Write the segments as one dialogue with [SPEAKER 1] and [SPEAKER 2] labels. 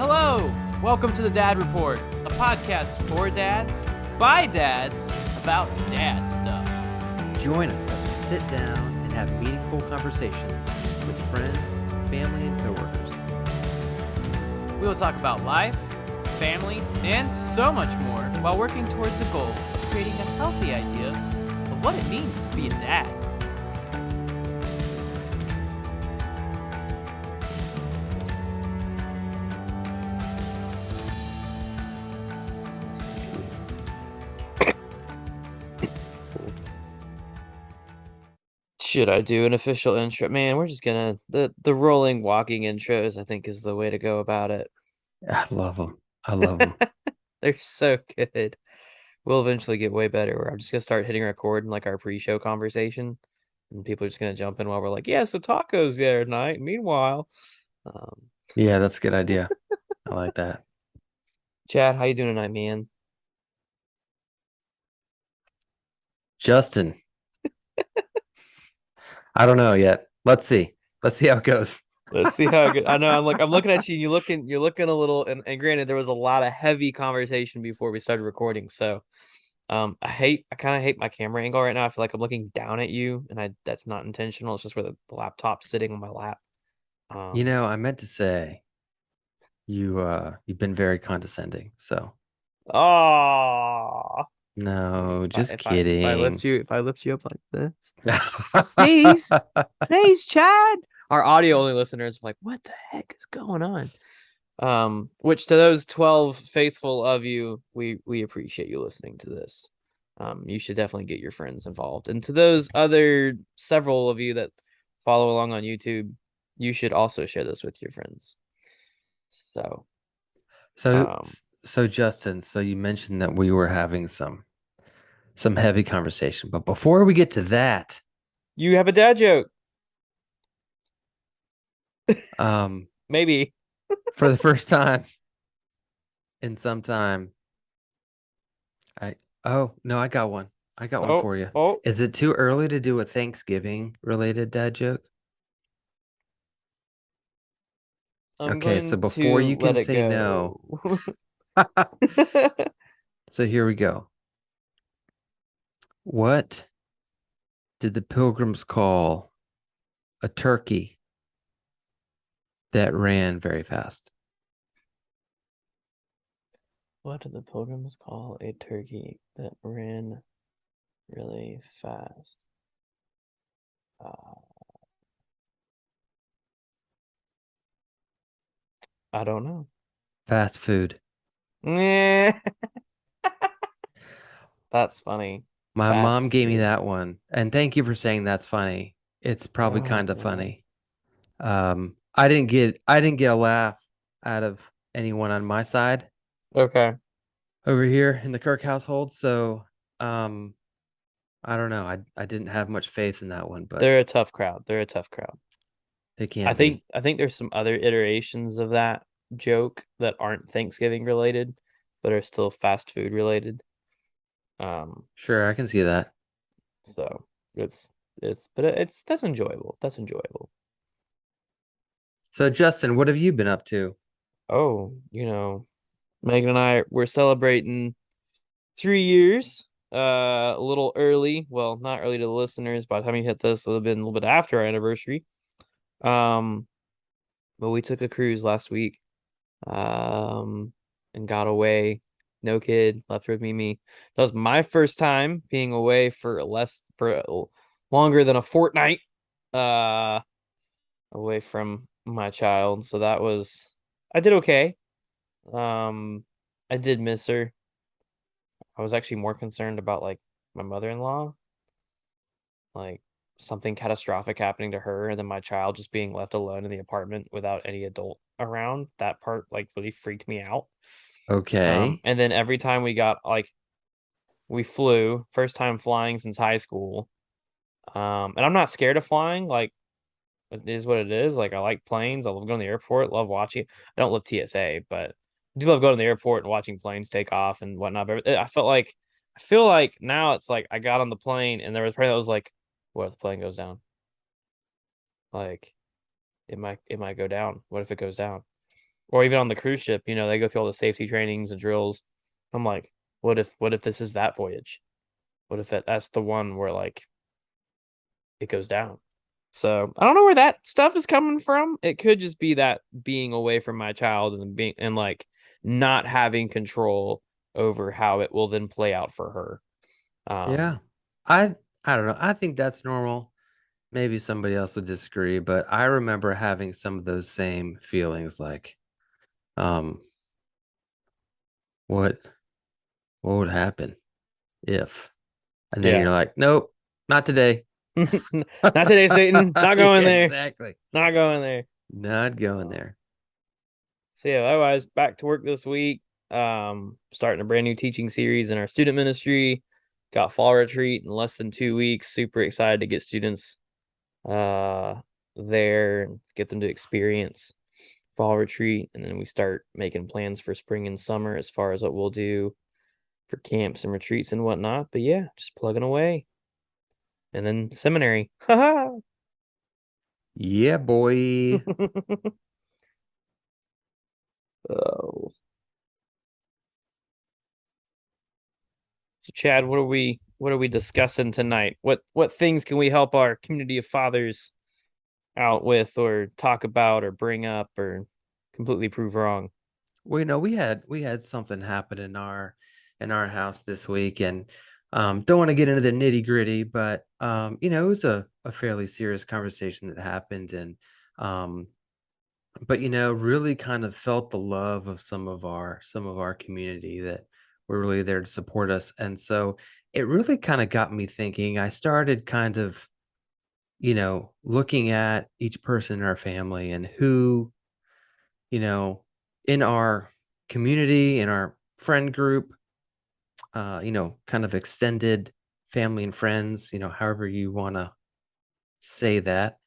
[SPEAKER 1] Hello! Welcome to the Dad Report, a podcast for dads, by dads, about dad stuff.
[SPEAKER 2] Join us as we sit down and have meaningful conversations with friends, family, and coworkers.
[SPEAKER 1] We will talk about life, family, and so much more while working towards a goal of creating a healthy idea of what it means to be a dad. Should I do an official intro? Man, we're just gonna the rolling walking intros, I think, is the way to go about it.
[SPEAKER 2] I love them. I love them.
[SPEAKER 1] They're so good. We'll eventually get way better where I'm just gonna start hitting record in like our pre-show conversation, and people are just gonna jump in while we're like, yeah, so tacos the other night. Meanwhile,
[SPEAKER 2] Yeah, that's a good idea. I like that.
[SPEAKER 1] Chad, how you doing tonight, man?
[SPEAKER 2] Justin, I don't know yet. Let's see. Let's see how it goes.
[SPEAKER 1] Let's see how good. I know I'm looking at you. You're looking a little. And granted, there was a lot of heavy conversation before we started recording. So, I kind of hate my camera angle right now. I feel like I'm looking down at you, and that's not intentional. It's just where the laptop's sitting on my lap.
[SPEAKER 2] I meant to say you've been very condescending. So
[SPEAKER 1] Oh,
[SPEAKER 2] no, just kidding.
[SPEAKER 1] if I lift you up like this, please, Chad. Our audio only listeners are like, what the heck is going on? Which to those 12 faithful of you, we appreciate you listening to this. You should definitely get your friends involved. And to those other several of you that follow along on YouTube, you should also share this with your friends. So
[SPEAKER 2] Justin, so you mentioned that we were having some heavy conversation, but before we get to that,
[SPEAKER 1] you have a dad joke. Maybe
[SPEAKER 2] for the first time in some time. I got one. I got one for you.
[SPEAKER 1] Oh,
[SPEAKER 2] is it too early to do a Thanksgiving related dad joke? Okay, so before you can say no. So here we go. What did the Pilgrims call a turkey that ran very fast?
[SPEAKER 1] What did the Pilgrims call a turkey that ran really fast? I don't know.
[SPEAKER 2] Fast food.
[SPEAKER 1] That's funny.
[SPEAKER 2] My mom gave me that one, and thank you for saying that's funny. It's probably kind of funny. I didn't get a laugh out of anyone on my side.
[SPEAKER 1] Okay.
[SPEAKER 2] Over here in the Kirk household, so I don't know. I didn't have much faith in that one, but
[SPEAKER 1] they're a tough crowd.
[SPEAKER 2] They can't.
[SPEAKER 1] I think there's some other iterations of that joke that aren't Thanksgiving related, but are still fast food related.
[SPEAKER 2] Sure, I can see that.
[SPEAKER 1] So that's enjoyable. That's enjoyable.
[SPEAKER 2] So Justin, what have you been up to?
[SPEAKER 1] Oh, Megan and I, we're celebrating 3 years. A little early. Well, not early to the listeners. By the time you hit this, it would have been a little bit after our anniversary. But we took a cruise last week. And got away. No kid, left with me. That was my first time being away for longer than a fortnight. Away from my child. So I did okay. I did miss her. I was actually more concerned about like my mother-in-law, like something catastrophic happening to her, and then my child just being left alone in the apartment without any adult around. That part like really freaked me out.
[SPEAKER 2] Okay.
[SPEAKER 1] And then every time we flew, first time flying since high school. And I'm not scared of flying. Like, it is what it is. Like, I like planes. I love going to the airport. Love watching. I don't love TSA, but I do love going to the airport and watching planes take off and whatnot. But I feel like now it's like I got on the plane and there was part that was like, what if the plane goes down? Like, it might go down. What if it goes down? or even on the cruise ship, they go through all the safety trainings and drills. I'm like, what if this is that voyage? What if that's the one where like it goes down? So I don't know where that stuff is coming from. It could just be that being away from my child and being and like not having control over how it will then play out for her.
[SPEAKER 2] Yeah.
[SPEAKER 1] Um,
[SPEAKER 2] I don't know. I think that's normal. Maybe somebody else would disagree, but I remember having some of those same feelings like, um, what what would happen if? And then
[SPEAKER 1] yeah.
[SPEAKER 2] you're like, nope, not today.
[SPEAKER 1] Not today, Satan. Not
[SPEAKER 2] Yeah,
[SPEAKER 1] going there.
[SPEAKER 2] exactly.
[SPEAKER 1] Not going there.
[SPEAKER 2] Not going there.
[SPEAKER 1] So yeah, otherwise back to work this week. Starting a brand new teaching series in our student ministry. Got fall retreat in less than 2 weeks. Super excited to get students there and get them to experience fall retreat. And then we start making plans for spring and summer as far as what we'll do for camps and retreats and whatnot. But yeah, just plugging away. And then seminary. Haha.
[SPEAKER 2] Yeah, boy.
[SPEAKER 1] Oh. So Chad, what are we discussing tonight? What things can we help our community of fathers out with or talk about or bring up or completely prove wrong?
[SPEAKER 2] Well, we had something happen in our house this week, and don't want to get into the nitty gritty, but it was a fairly serious conversation that happened, and um, but really kind of felt the love of some of our community that were really there to support us, and so it really kind of got me thinking. I started kind of looking at each person in our family and who you know, in our community, in our friend group, kind of extended family and friends, however you want to say that,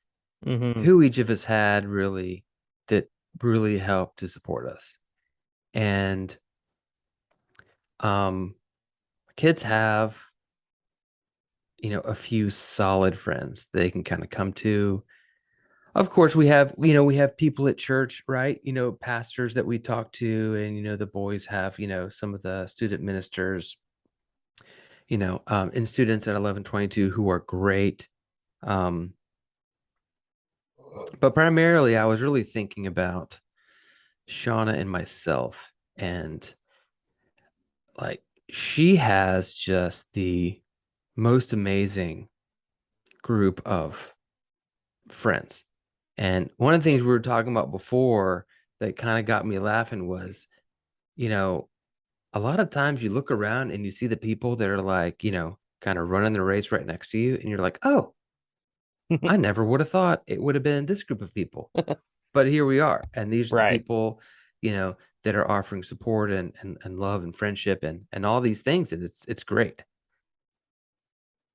[SPEAKER 1] Mm-hmm.
[SPEAKER 2] who each of us had really that really helped to support us. And um kids have, a few solid friends they can kind of come to. Of course, we have people at church, right? Pastors that we talk to, and the boys have, some of the student ministers, and students at 1122 who are great. Um, but primarily, I was really thinking about Shauna and myself, and like she has just the most amazing group of friends. And one of the things we were talking about before that kind of got me laughing was, you know, a lot of times you look around and you see the people that are like, kind of running the race right next to you, and you're like, oh, I never would have thought it would have been this group of people. But here we are. And these are the
[SPEAKER 1] Right.
[SPEAKER 2] people, that are offering support and love and friendship and all these things. And it's great.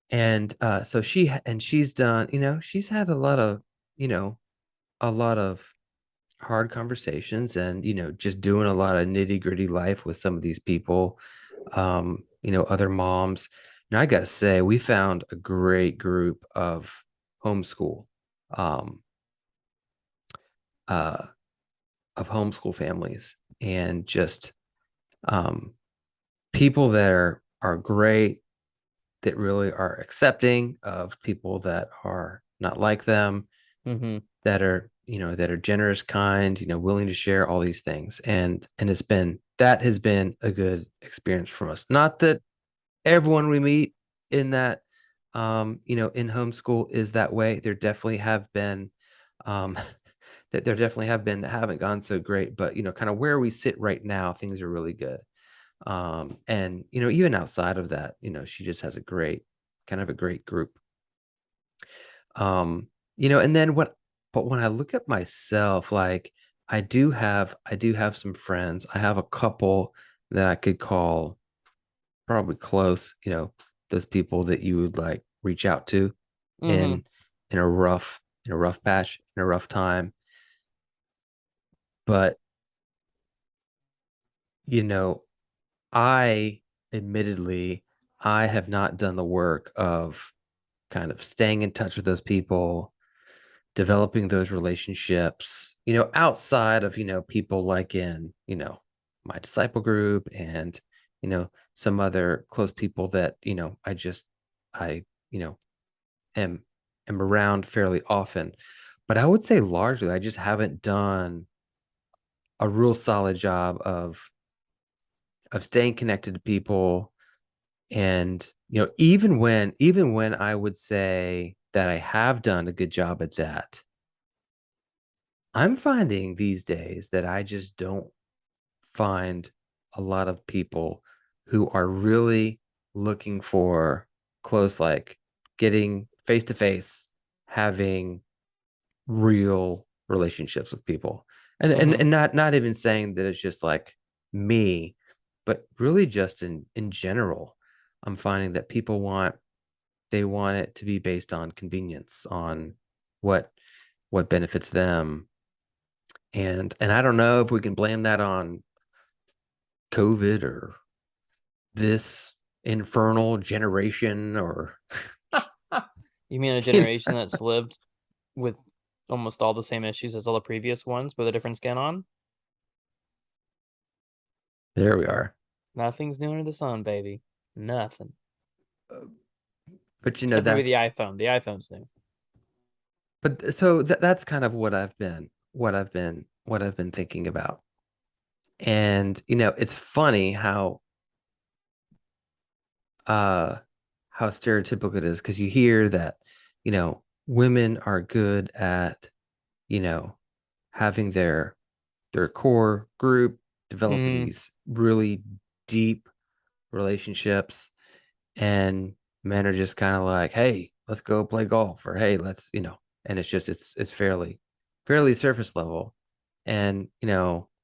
[SPEAKER 2] And so she's done, she's had you know, a lot of hard conversations and, just doing a lot of nitty-gritty life with some of these people, other moms. And I gotta say, we found a great group of homeschool um uh homeschool families, and just um people that are great, that really are accepting of people that are not like them,
[SPEAKER 1] Mm-hmm.
[SPEAKER 2] that are generous, kind, willing to share all these things. And that has been a good experience for us. Not that everyone we meet in that in homeschool is that way. There definitely have been um that haven't gone so great, but kind of where we sit right now, things are really good. And even outside of that, she just has a great group. um and then but when I look at myself, like I do have some friends. I have a couple that I could call probably close, those people that you would like reach out to
[SPEAKER 1] Mm-hmm.
[SPEAKER 2] in in a rough patch, in a rough time. But you know I admittedly, I have not done the work of kind of staying in touch with those people, developing those relationships, outside of, people like in, my disciple group and, some other close people that, I, am around fairly often. But I would say largely I just haven't done a real solid job of staying connected to people. And even when I would say that I have done a good job at that, I'm finding these days that I just don't find a lot of people who are really looking for close, like getting face to face, having real relationships with people. And, and
[SPEAKER 1] Mm-hmm.
[SPEAKER 2] and not even saying that it's just like me, but really just in general, I'm finding that people want it to be based on convenience, on what what benefits them. And I don't know if we can blame that on COVID or this infernal generation or
[SPEAKER 1] You mean a
[SPEAKER 2] you know,
[SPEAKER 1] generation that's lived with almost all the same issues as all the previous ones with a different skin on?
[SPEAKER 2] there we are.
[SPEAKER 1] Nothing's new under the sun, baby. Nothing.
[SPEAKER 2] But
[SPEAKER 1] Except maybe the
[SPEAKER 2] that's
[SPEAKER 1] iPhone. The iPhone's new.
[SPEAKER 2] but so that's kind of what I've been thinking about. And it's funny uh how stereotypical it is, because you hear that women are good at you know having their core group, developing
[SPEAKER 1] Mm-hmm.
[SPEAKER 2] these really deep relationships, and men are just kind of like, hey, let's go play golf, or hey, and it's fairly surface level. And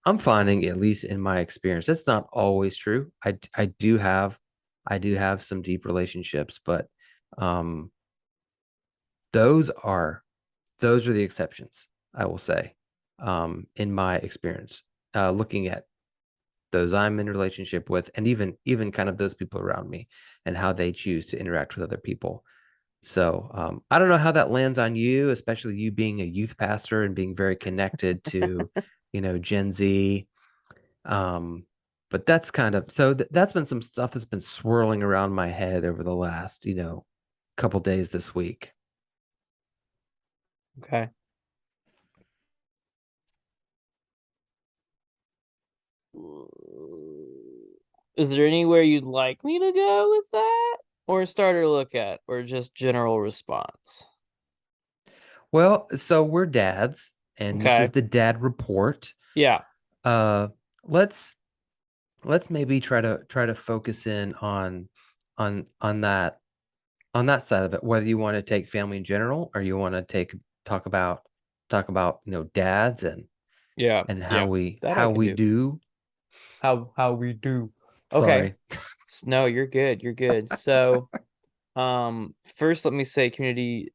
[SPEAKER 2] I'm finding, at least in my experience, that's not always true. I do have some deep relationships, but um those are those are the exceptions, I will say, in my experience, looking at those I'm in relationship with, and even kind of those people around me and how they choose to interact with other people. So I don't know how that lands on you, especially you being a youth pastor and being very connected to, Gen Z. Um, but that's kind of so that's been some stuff that's been swirling around my head over the last, couple days this week.
[SPEAKER 1] Okay. Is there anywhere you'd like me to go with that? Or start or look at, or just general response?
[SPEAKER 2] Well, so we're dads, and this is
[SPEAKER 1] Okay.
[SPEAKER 2] the dad report.
[SPEAKER 1] Yeah.
[SPEAKER 2] Uh, let's let's maybe try to focus in on that side of it, whether you want to take family in general, or you want to take talk about dads
[SPEAKER 1] Yeah.
[SPEAKER 2] and
[SPEAKER 1] Yeah. That I
[SPEAKER 2] how
[SPEAKER 1] can
[SPEAKER 2] we
[SPEAKER 1] do.
[SPEAKER 2] do.
[SPEAKER 1] How we do. Okay.
[SPEAKER 2] Sorry.
[SPEAKER 1] No, you're good. You're good. So, first let me say community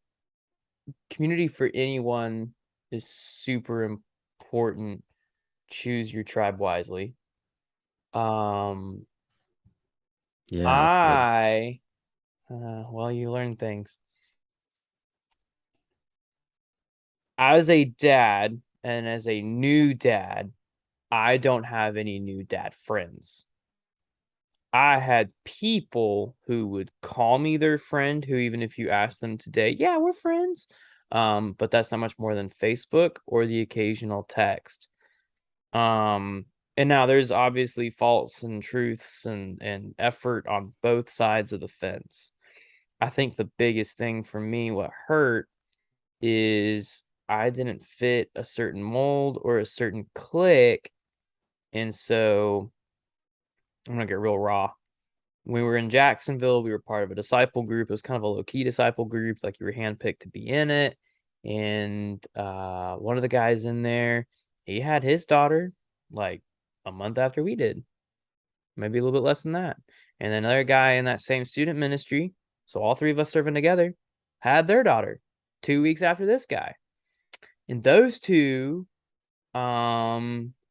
[SPEAKER 1] for anyone is super important. Choose your tribe wisely. Um,
[SPEAKER 2] Yeah, that's good.
[SPEAKER 1] I well, you learn things. As a dad and as a new dad, I don't have any new dad friends. I had people who would call me their friend who, even if you ask them today, yeah, we're friends. But that's not much more than Facebook or the occasional text. Um, and now there's obviously faults and truths and effort on both sides of the fence. I think the biggest thing for me, what hurt, is I didn't fit a certain mold or a certain clique. And so I'm gonna get real raw. When we were in Jacksonville, we were part of a disciple group. It was kind of a low-key disciple group, like you were handpicked to be in it. And one of the guys in there, he had his daughter like a month after we did, maybe a little bit less than that. And then another guy in that same student ministry, so all three of us serving together, had their daughter 2 weeks after this guy. And those two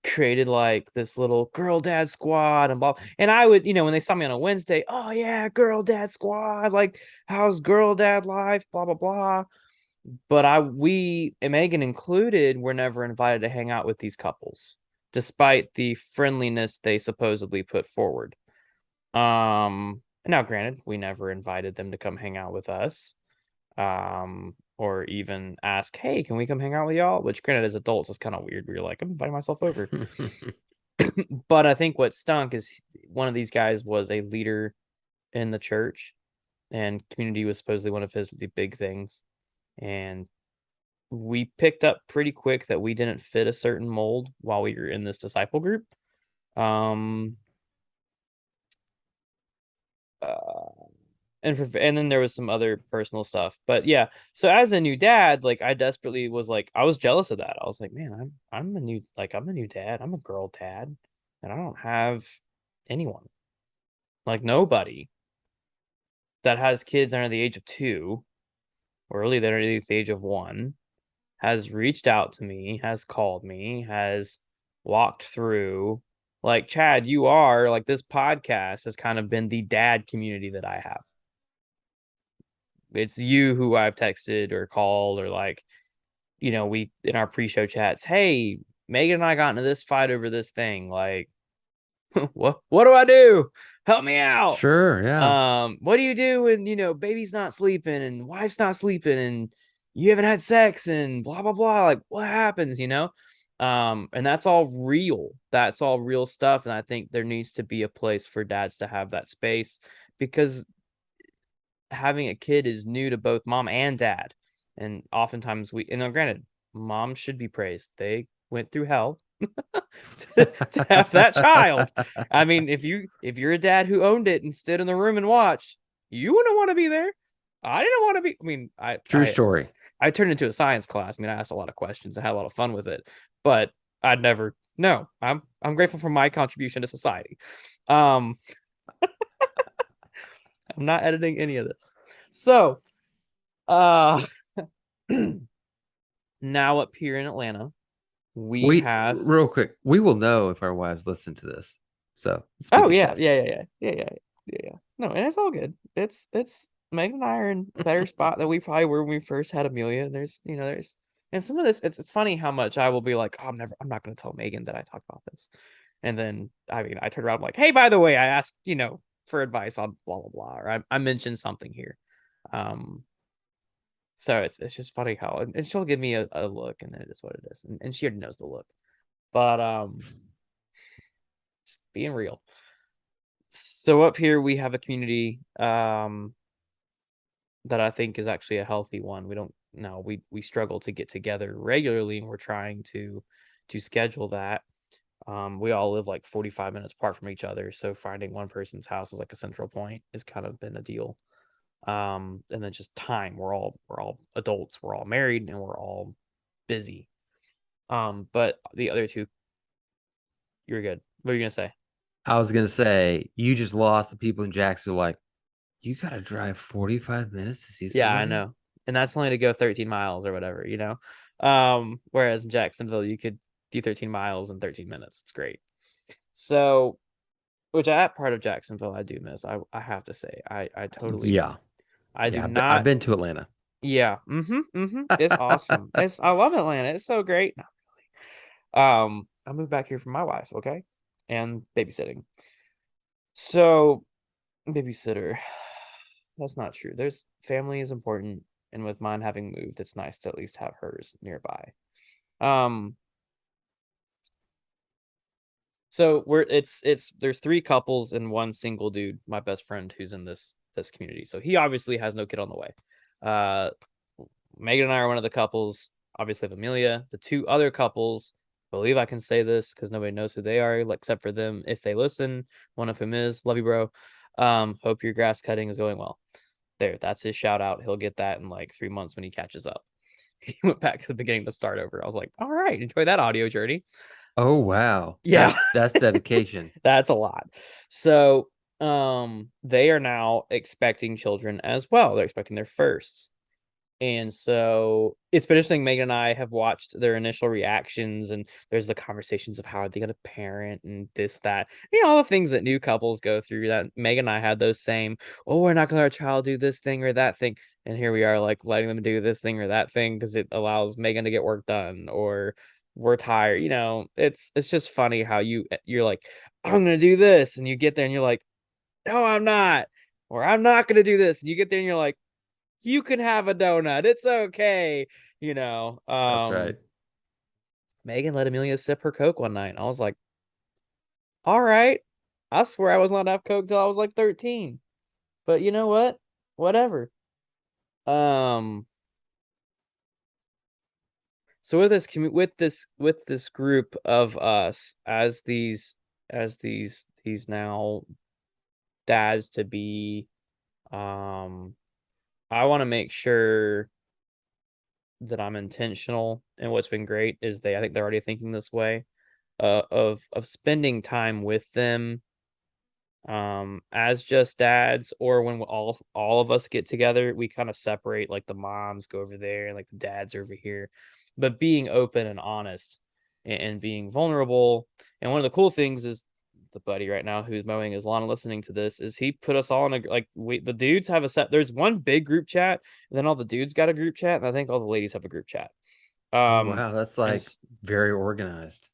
[SPEAKER 1] created like this little girl dad squad and blah. And I would, when they saw me on a Wednesday, oh yeah, girl dad squad, like how's girl dad life, blah blah blah. But we, and Megan included, were never invited to hang out with these couples, despite the friendliness they supposedly put forward. Now granted, we never invited them to come hang out with us. Or even ask, hey, can we come hang out with y'all? Which granted, as adults, is kind of weird. We're like, I'm inviting myself over. But I think what stunk is one of these guys was a leader in the church, and community was supposedly one of his the big things. And we picked up pretty quick that we didn't fit a certain mold while we were in this disciple group. Um, uh, and then there was some other personal stuff, but yeah. So as a new dad, like I desperately was like, I was jealous of that. I was like, man, I'm a new dad. I'm a girl dad, and I don't have anyone, like nobody that has kids under the age of 2, or really they're under the age of 1, has reached out to me, has called me, has walked through. Like, Chad, you are like, this podcast has kind of been the dad community that I have. It's you who I've texted or called, or like, we in our pre-show chats, hey, Megan and I got into this fight over this thing. Like, what do I do? Help me out.
[SPEAKER 2] Sure, yeah.
[SPEAKER 1] What do you do when baby's not sleeping and wife's not sleeping and you haven't had sex and blah blah blah? Like, what happens? And that's all real. That's all real stuff. And I think there needs to be a place for dads to have that space, because having a kid is new to both mom and dad. And oftentimes granted, mom should be praised. They went through hell to have that child. I mean, if you're a dad who owned it and stood in the room and watched, you wouldn't want to be there. I didn't want to be. I mean,
[SPEAKER 2] True story.
[SPEAKER 1] I turned into a science class. I mean, I asked a lot of questions and had a lot of fun with it, but I'd never. No, I'm grateful for my contribution to society. I'm not editing any of this. So, uh, now up here in Atlanta, we
[SPEAKER 2] We
[SPEAKER 1] have.
[SPEAKER 2] real quick, we will know if our wives listen to this. So it's a
[SPEAKER 1] Oh
[SPEAKER 2] good
[SPEAKER 1] yeah,
[SPEAKER 2] test.
[SPEAKER 1] yeah. No, and it's all good. It's Megan and I are in a better spot than we probably were when we first had Amelia. And there's and some of this. It's funny how much I will be like, oh, I'm not going to tell Megan that I talked about this, and then I mean I turn around, I'm like, hey, by the way, I asked for advice on blah blah blah, or I mentioned something here. Um, so it's just funny how, and she'll give me a look, and it is what it is, and she already knows the look, but just being real. So up here we have a community that I think is actually a healthy one. We don't no we struggle to get together regularly, and we're trying to schedule that. We all live like 45 minutes apart from each other, so finding one person's house is like a central point has kind of been a deal. And then just time. We're all adults, we're all married, and we're all busy. But the other two, you're good. What are you gonna say?
[SPEAKER 2] I was gonna say you just lost the people in Jacksonville. Like, you gotta drive 45 minutes to see
[SPEAKER 1] Yeah, I
[SPEAKER 2] somebody.
[SPEAKER 1] know. And that's only to go 13 miles or whatever. Whereas in Jacksonville, you could do 13 miles in 13 minutes. It's great. So, which that part of Jacksonville I do miss. I have to say, I totally do.
[SPEAKER 2] Yeah,
[SPEAKER 1] I do
[SPEAKER 2] yeah. I've
[SPEAKER 1] not.
[SPEAKER 2] been to Atlanta.
[SPEAKER 1] Yeah. It's awesome. I love Atlanta. It's so great. Not really. I moved back here for my wife, okay? And babysitting. So, babysitter. That's not true. There's family is important, and with mine having moved, it's nice to at least have hers nearby. Um, so there's 3 couples and 1 single dude, my best friend, who's in this community. So he obviously has no kid on the way. Uh, Megan and I are one of the couples. Obviously, have Amelia. The 2 other couples, I believe I can say this because nobody knows who they are except for them if they listen. One of whom is love you, bro. Hope your grass cutting is going well. There, that's his shout out. He'll get that in like 3 months when he catches up. He went back to the beginning to start over. I was like, all right, enjoy that audio journey.
[SPEAKER 2] Oh wow,
[SPEAKER 1] Yeah,
[SPEAKER 2] that's dedication.
[SPEAKER 1] that's a lot. So, they are now expecting children as well. They're expecting their firsts. And so it's been interesting. Megan and I have watched their initial reactions, and there's the conversations of how are they going to parent and this, that, all the things that new couples go through. That Megan and I had those same, oh, we're not going to let our child do this thing or that thing. And here we are, like letting them do this thing or that thing because it allows Megan to get work done, or we're tired. It's just funny how you're like, I'm going to do this. And you get there and you're like, no, I'm not. Or I'm not going to do this. And you get there and you're like, you can have a donut. It's okay. You know,
[SPEAKER 2] That's right.
[SPEAKER 1] Megan let Amelia sip her Coke one night. I was like, all right. I swear I was not have Coke till I was like 13. But you know what? Whatever. Um, so with this group of us as these now dads to be, um, I want to make sure that I'm intentional. And what's been great is I think they're already thinking this way, of spending time with them, as just dads, or when all of us get together, we kind of separate, like the moms go over there and like the dads are over here, but being open and honest, and being vulnerable. And one of the cool things is the buddy right now who's mowing his lawn and listening to this is he put us all in a, like, the dudes have there's one big group chat, and then all the dudes got a group chat, and I think all the ladies have a group chat.
[SPEAKER 2] Oh
[SPEAKER 1] um
[SPEAKER 2] wow, that's
[SPEAKER 1] and
[SPEAKER 2] like very organized.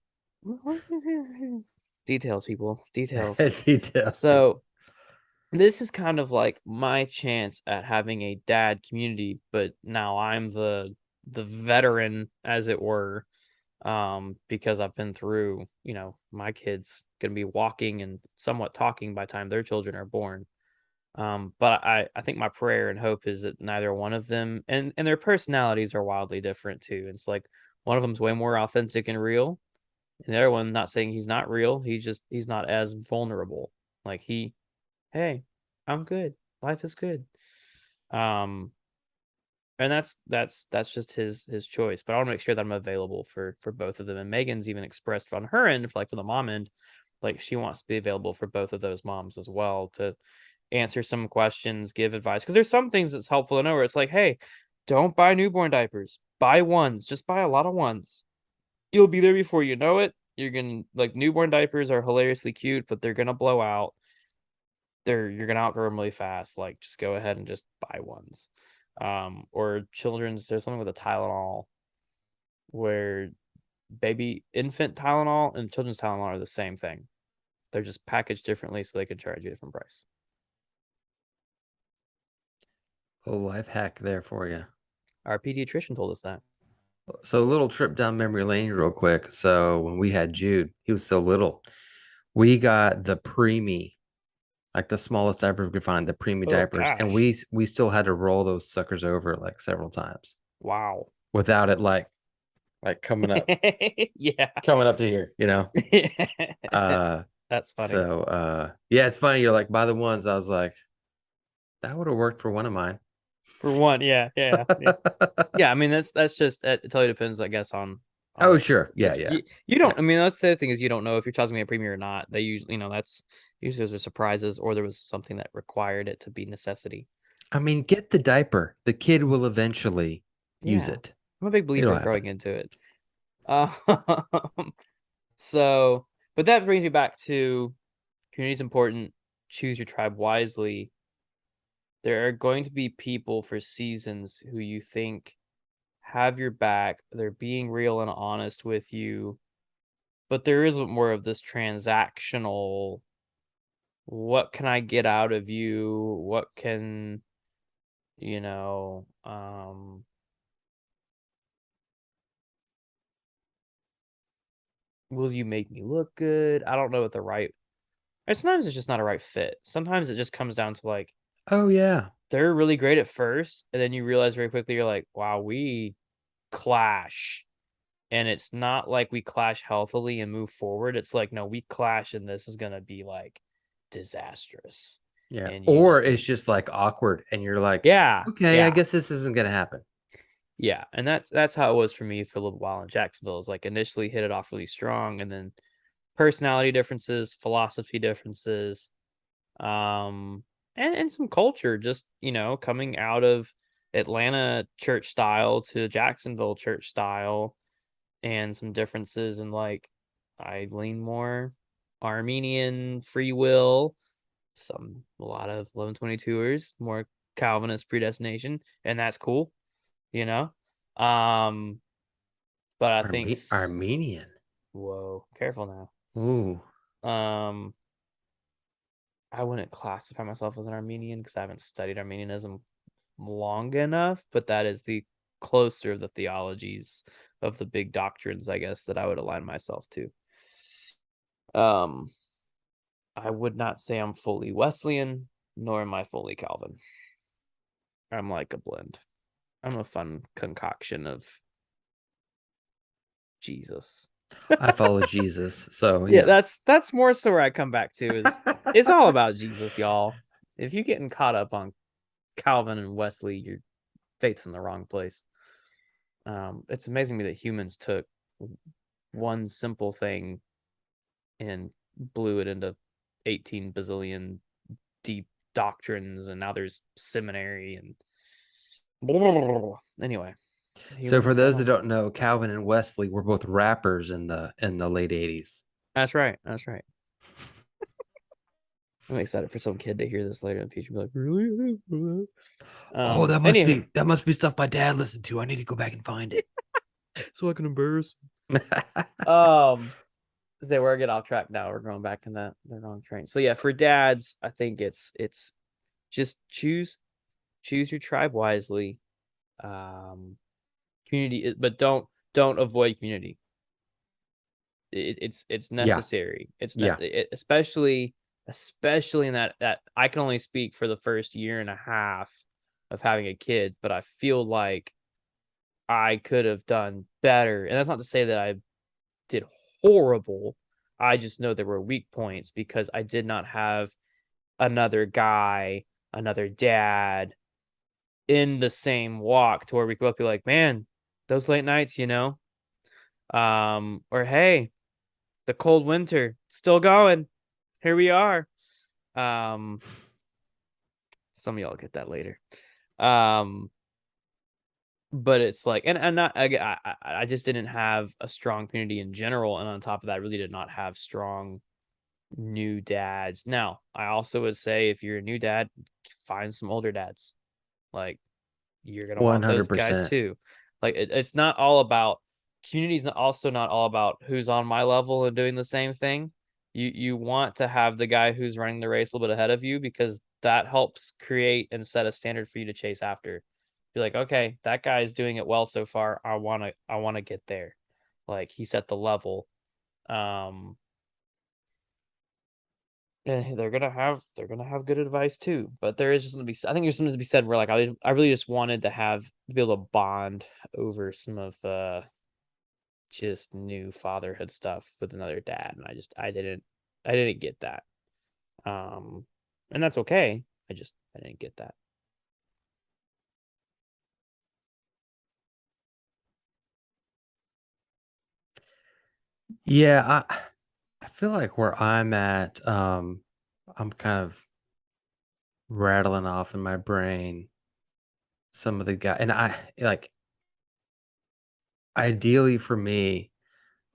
[SPEAKER 1] details, people, details.
[SPEAKER 2] Details,
[SPEAKER 1] So
[SPEAKER 2] people.
[SPEAKER 1] this is kind of like my chance at having a dad community, but now I'm the veteran, as it were, because I've been through, my kids gonna be walking and somewhat talking by the time their children are born. But I think my prayer and hope is that neither one of them, and their personalities are wildly different too. It's like one of them's way more authentic and real, and the other one, not saying he's not real, he's not as vulnerable. Like hey, I'm good. Life is good. Um, and that's just his choice. But I want to make sure that I'm available for both of them. And Megan's even expressed on her end, like for the mom end, like she wants to be available for both of those moms as well, to answer some questions, give advice. Because there's some things that's helpful to know where it's like, hey, don't buy newborn diapers. Buy ones. Just buy a lot of ones. You'll be there before you know it. You're gonna, like, newborn diapers are hilariously cute, but they're gonna blow out. You're gonna outgrow them really fast. Like, just go ahead and just buy ones. Or children's, there's something with a Tylenol where infant Tylenol and children's Tylenol are the same thing. They're just packaged differently so they can charge you a different price.
[SPEAKER 2] A life hack there for you.
[SPEAKER 1] Our pediatrician told us that.
[SPEAKER 2] So a little trip down memory lane real quick. So when we had Jude, he was so little. We got the preemie, like the smallest diaper we could find, the preemie
[SPEAKER 1] Oh
[SPEAKER 2] diapers, and
[SPEAKER 1] gosh.
[SPEAKER 2] we still had to roll those suckers over like several times
[SPEAKER 1] Wow.
[SPEAKER 2] without it like
[SPEAKER 1] Yeah.
[SPEAKER 2] coming up to here, you know. Uh,
[SPEAKER 1] That's funny.
[SPEAKER 2] so yeah, it's funny. You're like, buy the ones. I was like, that would have worked for one of mine.
[SPEAKER 1] For one, yeah, yeah, yeah. Yeah, I mean that's just, it totally depends, I guess, on
[SPEAKER 2] Oh,
[SPEAKER 1] the
[SPEAKER 2] sure. Yeah, yeah,
[SPEAKER 1] you
[SPEAKER 2] yeah.
[SPEAKER 1] don't, I mean, that's the other thing, is you don't know if your child's gonna be a premier or not. They usually, that's usually those are surprises, or there was something that required it to be necessity.
[SPEAKER 2] I mean, get the diaper. The kid will eventually use
[SPEAKER 1] Yeah.
[SPEAKER 2] it.
[SPEAKER 1] I'm a big believer
[SPEAKER 2] It'll
[SPEAKER 1] in growing
[SPEAKER 2] happen.
[SPEAKER 1] into it. Um, so, but that brings me back to community is important. Choose your tribe wisely. There are going to be people for seasons who you think have your back. They're being real and honest with you, but there is more of this transactional. What can I get out of you? What can, you know, will you make me look good? I don't know what the right, and sometimes it's just not a right fit. Sometimes it just comes down to, like,
[SPEAKER 2] Oh yeah.
[SPEAKER 1] they're really great at first, and then you realize very quickly, you're like, wow, we clash. And it's not like we clash healthily and move forward. It's like, no, we clash and this is gonna be like disastrous.
[SPEAKER 2] Yeah.
[SPEAKER 1] And you
[SPEAKER 2] Or
[SPEAKER 1] just
[SPEAKER 2] it's just like awkward and you're like,
[SPEAKER 1] yeah,
[SPEAKER 2] okay, I
[SPEAKER 1] yeah,
[SPEAKER 2] guess this isn't gonna happen.
[SPEAKER 1] yeah. And that's how it was for me for a little while in Jacksonville. Is like initially hit it off really strong, and then personality differences, philosophy differences, and some culture just, coming out of Atlanta church style to Jacksonville church style, and some differences in like I lean more Armenian free will, a lot of 1122ers, more Calvinist predestination, and that's cool, you know. Um, but I think
[SPEAKER 2] Armenian.
[SPEAKER 1] whoa, careful
[SPEAKER 2] Ooh.
[SPEAKER 1] now. I wouldn't classify myself as an Armenian because I haven't studied Armenianism long enough, but that is the closer of the theologies of the big doctrines, I guess, that I would align myself to. Um, I would not say I'm fully Wesleyan, nor am I fully Calvin. I'm like a blend. I'm a fun concoction of Jesus.
[SPEAKER 2] I follow Jesus. So,
[SPEAKER 1] Yeah, that's more so where I come back to is it's all about Jesus, y'all. If you're getting caught up on Calvin and Wesley, your faith's in the wrong place. It's amazing to me that humans took one simple thing and blew it into 18 bazillion deep doctrines, and now there's seminary and anyway.
[SPEAKER 2] so for
[SPEAKER 1] Humans
[SPEAKER 2] those that
[SPEAKER 1] go.
[SPEAKER 2] don't know, Calvin and Wesley were both rappers in the late 80s.
[SPEAKER 1] That's right. That's right. I'm excited for some kid to hear this later in the future and be like, really?
[SPEAKER 2] Oh,
[SPEAKER 1] Anyway,
[SPEAKER 2] that must be stuff my dad listened to. I need to go back and find it.
[SPEAKER 1] so I can embarrass. Say we're getting off track now. We're going back in the wrong train. So yeah, for dads, I think it's just choose your tribe wisely. Community, but don't avoid community. It's
[SPEAKER 2] Yeah.
[SPEAKER 1] necessary. It's
[SPEAKER 2] Yeah.
[SPEAKER 1] especially in that I can only speak for the first year and a half of having a kid, but I feel like I could have done better. And that's not to say that I did horrible. I just know there were weak points because I did not have another guy, another dad in the same walk to where we could both be like, man, those late nights, or hey, the cold winter still going. Here we are. Um, some of y'all get that later. But it's like, and not I just didn't have a strong community in general, and on top of that, I really did not have strong new dads. Now, I also would say if you're a new dad, find some older dads. Like you're gonna want those guys
[SPEAKER 2] 100%.
[SPEAKER 1] too. Like it's not all about community's not also not all about who's on my level and doing the same thing. You want to have the guy who's running the race a little bit ahead of you because that helps create and set a standard for you to chase after. Be like, okay, that guy is doing it well so far. I wanna get there. Like he set the level. Um they're gonna have good advice too, but there is just gonna be I think there's something to be said where like I really just wanted to be able to bond over some of the just new fatherhood stuff with another dad, and I didn't get that. Um, and that's okay. I didn't get that.
[SPEAKER 2] Yeah, I feel like where I'm at, I'm kind of rattling off in my brain some of the guy and I like ideally for me,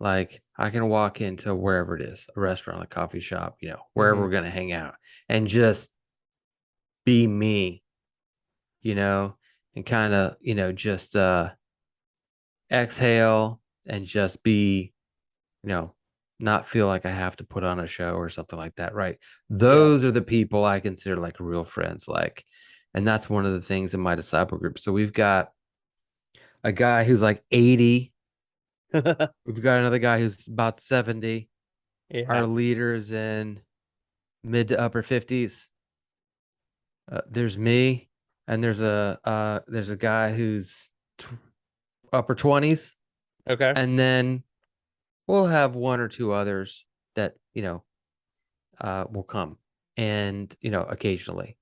[SPEAKER 2] like I can walk into wherever it is, a restaurant, a coffee shop, wherever
[SPEAKER 1] Mm-hmm.
[SPEAKER 2] we're gonna hang out and just be me, you know, and kind of, just exhale and just be, you know, not feel like I have to put on a show or something like that, right?
[SPEAKER 1] Yeah.
[SPEAKER 2] Those are the people I consider like real friends, like, and that's one of the things in my disciple group. So we've got a guy who's like 80. We've got another guy who's about 70. Our
[SPEAKER 1] Yeah.
[SPEAKER 2] leaders in mid to upper 50s. There's me, and there's a guy who's upper 20s,
[SPEAKER 1] Okay.
[SPEAKER 2] and then we'll have one or two others that will come and occasionally.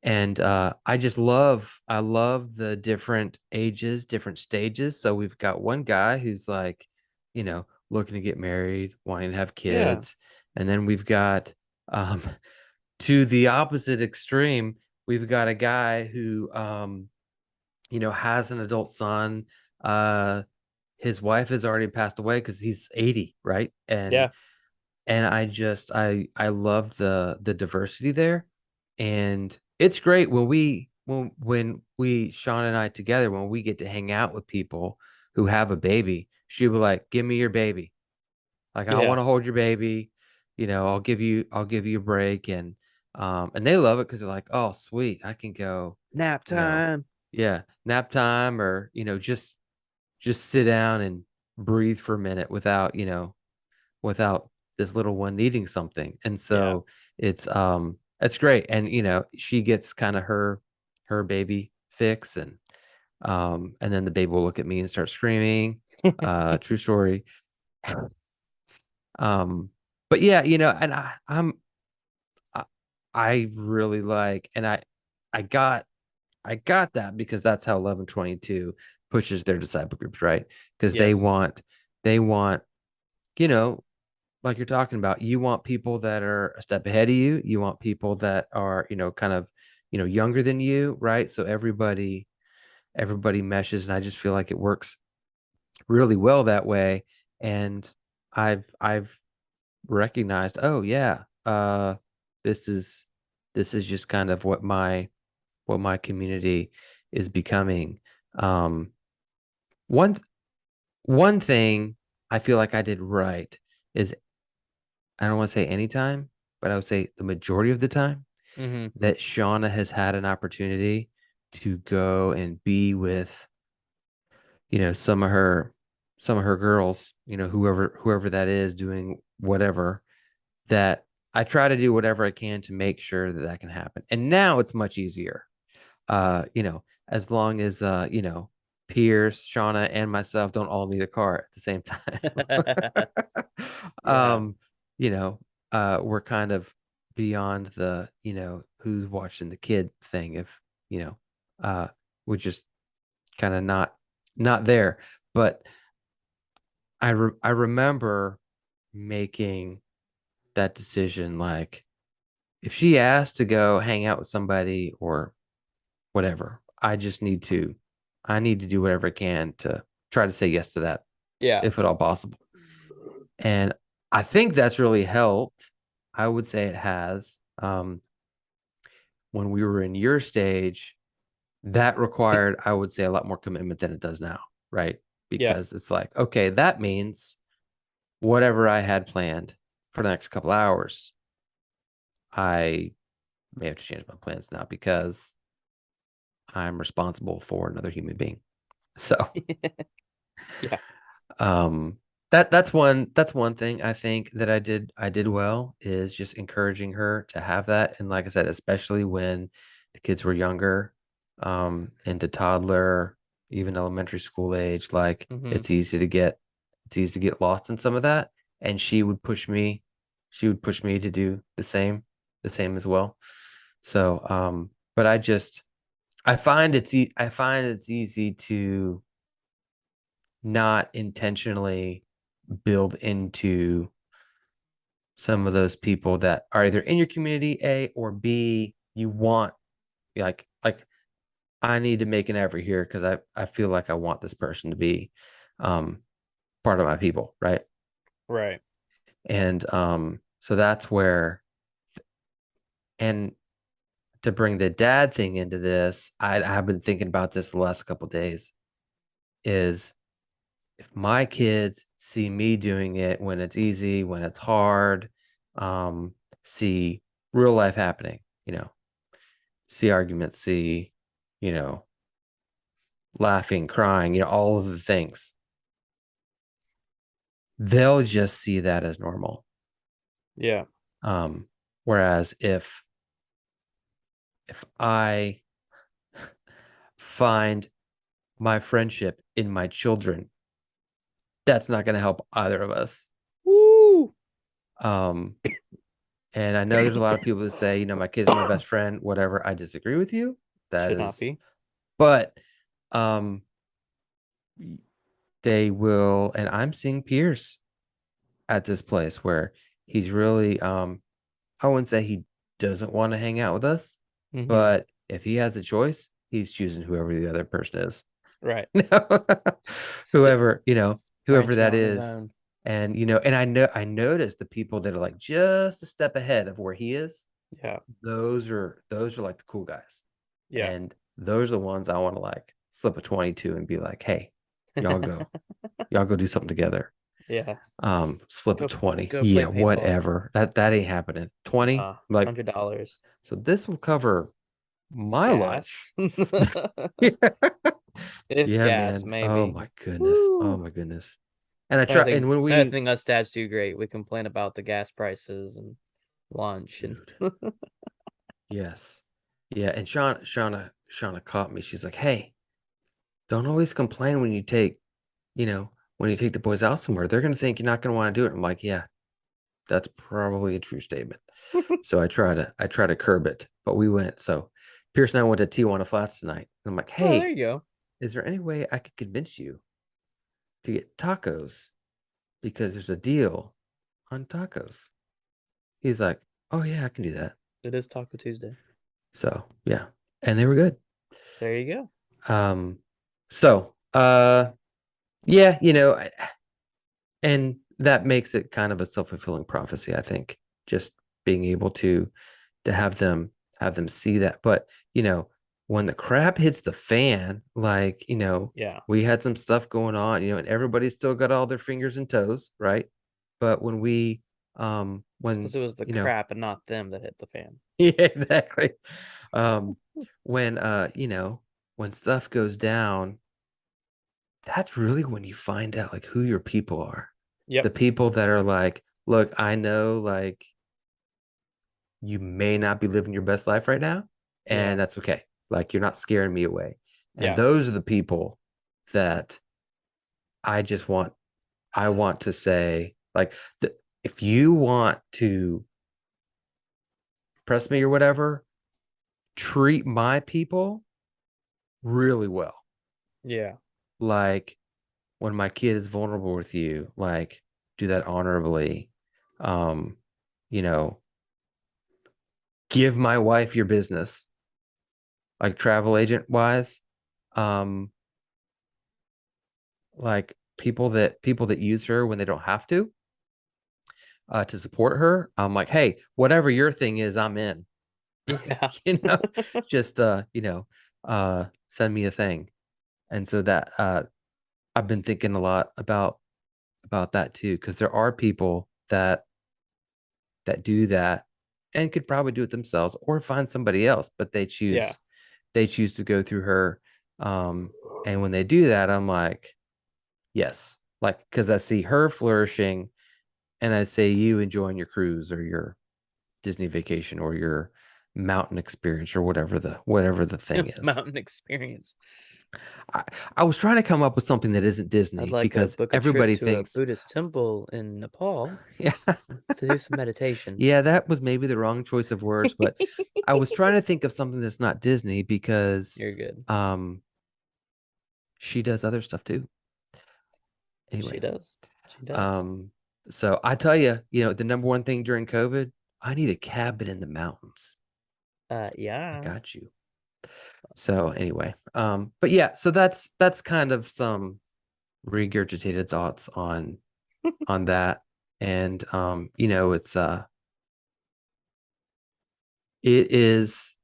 [SPEAKER 2] And I love the different ages, different stages. So we've got one guy who's like, looking to get married, wanting to have
[SPEAKER 1] Yeah.
[SPEAKER 2] kids. And then we've got um to the opposite extreme, we've got a guy who has an adult son. Uh, his wife has already passed away because he's 80, right? And
[SPEAKER 1] Yeah.
[SPEAKER 2] I love the diversity there, and it's great when we Sean and I together, when we get to hang out with people who have a baby. She'll be like, "Give me your baby. Like, I want
[SPEAKER 1] Yeah.
[SPEAKER 2] to hold your baby. I'll give you a break." And they love it because they're like, "Oh, sweet, I can go,
[SPEAKER 1] Nap
[SPEAKER 2] you know,
[SPEAKER 1] time.
[SPEAKER 2] yeah, nap time, or just sit down and breathe for a minute without this little one needing something." And
[SPEAKER 1] Yeah.
[SPEAKER 2] so it's great. And she gets kind of her baby fix, and then the baby will look at me and start screaming. True story. um but yeah, and I, I really like, and I got that because that's how 1122 pushes their disciple groups, right? Because
[SPEAKER 1] Yes.
[SPEAKER 2] they want, you know, like you're talking about, you want people that are a step ahead of you. You want people that are, kind of, younger than you, right? So everybody meshes, and I just feel like it works really well that way. And I've recognized, oh yeah, this is this is just kind of what my community is becoming. Um, one one thing I feel like I did right is, I don't want to say anytime, but I would say the majority of the time
[SPEAKER 1] Hmm.
[SPEAKER 2] that Shauna has had an opportunity to go and be with, some of her girls, whoever that is doing whatever, that I try to do whatever I can to make sure that that can happen. And now it's much easier. As long as Pierce, Shauna, and myself don't all need a car at the same time.
[SPEAKER 1] Yeah.
[SPEAKER 2] um, you know, we're kind of beyond the, who's watching the kid thing. If, you know, we're just kind of not there. But I remember making that decision, like, if she asked to go hang out with somebody or whatever, I need to do whatever I can to try to say yes to that,
[SPEAKER 1] Yeah.
[SPEAKER 2] if at all possible. And I think that's really helped. I would say it has. When we were in your stage, that required, I would say, a lot more commitment than it does now, right?
[SPEAKER 1] Yeah.
[SPEAKER 2] Because it's like, okay, that means whatever I had planned for the next couple hours, I may have to change my plans now because I'm responsible for another human being. So,
[SPEAKER 1] Yeah.
[SPEAKER 2] um, that's one thing I think that I did well, is just encouraging her to have that. And like I said, especially when the kids were younger, into toddler, even elementary school age, like
[SPEAKER 1] Hmm.
[SPEAKER 2] it's easy to get lost in some of that. And she would push me to do the same as well. So, but I find it's easy to not intentionally build into some of those people that are either in your community, A, or B, you want, like I need to make an effort here because I feel like I want this person to be um part of my people, right?
[SPEAKER 1] Right.
[SPEAKER 2] And so that's where, and to bring the dad thing into this, I've been thinking about this the last couple of days, is if my kids see me doing it when it's easy, when it's hard, um, see real life happening, see arguments, see, you know, laughing, crying, all of the things, they'll just see that as normal.
[SPEAKER 1] Yeah.
[SPEAKER 2] Um, whereas if I find my friendship in my children, that's not going to help either of us.
[SPEAKER 1] Woo.
[SPEAKER 2] Um, And I know there's a lot of people that say, my kids are my best friend, whatever. I disagree with you. That
[SPEAKER 1] Should not
[SPEAKER 2] is,
[SPEAKER 1] be.
[SPEAKER 2] but um, they will, and I'm seeing Pierce at this place where he's really, I wouldn't say he doesn't want to hang out with us,
[SPEAKER 1] Hmm.
[SPEAKER 2] but if he has a choice, he's choosing whoever the other person is.
[SPEAKER 1] Right. He's
[SPEAKER 2] Whoever, whoever
[SPEAKER 1] branching
[SPEAKER 2] that
[SPEAKER 1] out on his
[SPEAKER 2] is.
[SPEAKER 1] own.
[SPEAKER 2] And I noticed the people that are like just a step ahead of where he is.
[SPEAKER 1] Yeah.
[SPEAKER 2] Those are like the cool guys.
[SPEAKER 1] Yeah.
[SPEAKER 2] And those are the ones I want to like slip a 22 and be like, hey, y'all go. Y'all go do something together.
[SPEAKER 1] Yeah.
[SPEAKER 2] Slip a 20.
[SPEAKER 1] Go
[SPEAKER 2] Yeah,
[SPEAKER 1] play paintball.
[SPEAKER 2] whatever. That ain't happening. 20, like,
[SPEAKER 1] $100
[SPEAKER 2] so this will cover my lunch.
[SPEAKER 1] gas.
[SPEAKER 2] Yeah.
[SPEAKER 1] If
[SPEAKER 2] Yeah,
[SPEAKER 1] gas,
[SPEAKER 2] man. Oh
[SPEAKER 1] maybe.
[SPEAKER 2] my goodness. Oh
[SPEAKER 1] Woo.
[SPEAKER 2] my goodness. And I try, and when
[SPEAKER 1] I
[SPEAKER 2] we,
[SPEAKER 1] think us dads do great. We complain about the gas prices and lunch and
[SPEAKER 2] dude, yes. Yeah. And Shauna caught me. She's like, hey, don't always complain when you take the boys out somewhere. They're gonna think you're not gonna want to do it. I'm like, yeah, that's probably a true statement. So I try to curb it. But we went. So Pierce and I went to Tijuana Flats tonight. And I'm like,
[SPEAKER 1] oh, there
[SPEAKER 2] hey,
[SPEAKER 1] you go.
[SPEAKER 2] is there any way I could convince you to get tacos? Because there's a deal on tacos. He's like, oh yeah, I can do that.
[SPEAKER 1] It is Taco Tuesday.
[SPEAKER 2] So yeah. And they were good.
[SPEAKER 1] There you go.
[SPEAKER 2] Um, so yeah, and that makes it kind of a self-fulfilling prophecy, I think. Just being able to have them see that. But when the crap hits the fan, like,
[SPEAKER 1] Yeah.
[SPEAKER 2] we had some stuff going on, and everybody's still got all their fingers and toes, right? But
[SPEAKER 1] Because it was the crap and not them that hit the fan.
[SPEAKER 2] yeah, exactly. Um, when stuff goes down, that's really when you find out like who your people are. The
[SPEAKER 1] Yep.
[SPEAKER 2] people that are like, look, I know like you may not be living your best life right now,
[SPEAKER 1] Yeah.
[SPEAKER 2] and that's okay. Like you're not scaring me away. And
[SPEAKER 1] Yeah.
[SPEAKER 2] those are the people that I just want to say, like, if you want to press me or whatever, treat my people really well.
[SPEAKER 1] Yeah.
[SPEAKER 2] Like when my kid is vulnerable with you, like do that honorably. Um, you know, give my wife your business, like travel agent wise. Um, like people that use her when they don't have to support her. I'm like, hey, whatever your thing is, I'm in.
[SPEAKER 1] Yeah.
[SPEAKER 2] you know, just send me a thing. And so that I've been thinking a lot about that too, because there are people that do that and could probably do it themselves or find somebody else, but they
[SPEAKER 1] Yeah.
[SPEAKER 2] choose to go through her. And when they do that, I'm like, yes, like because I see her flourishing and I say you enjoying your cruise or your Disney vacation or your mountain experience or whatever the thing is.
[SPEAKER 1] Mountain experience.
[SPEAKER 2] I, I was trying to come up with something that isn't
[SPEAKER 1] I'd
[SPEAKER 2] Disney
[SPEAKER 1] like to
[SPEAKER 2] because
[SPEAKER 1] book a trip
[SPEAKER 2] everybody
[SPEAKER 1] to a
[SPEAKER 2] thinks,
[SPEAKER 1] Buddhist temple in Nepal
[SPEAKER 2] yeah,
[SPEAKER 1] to do some meditation.
[SPEAKER 2] yeah, that was maybe the wrong choice of words, but I was trying to think of something that's not Disney because
[SPEAKER 1] You're good.
[SPEAKER 2] um she does other stuff too.
[SPEAKER 1] She
[SPEAKER 2] Anyway,
[SPEAKER 1] does. She does.
[SPEAKER 2] so I tell you, the number one thing during COVID, I need a cabin in the mountains. I
[SPEAKER 1] Yeah.
[SPEAKER 2] got you. So anyway, but yeah, so that's kind of some regurgitated thoughts on that. And it is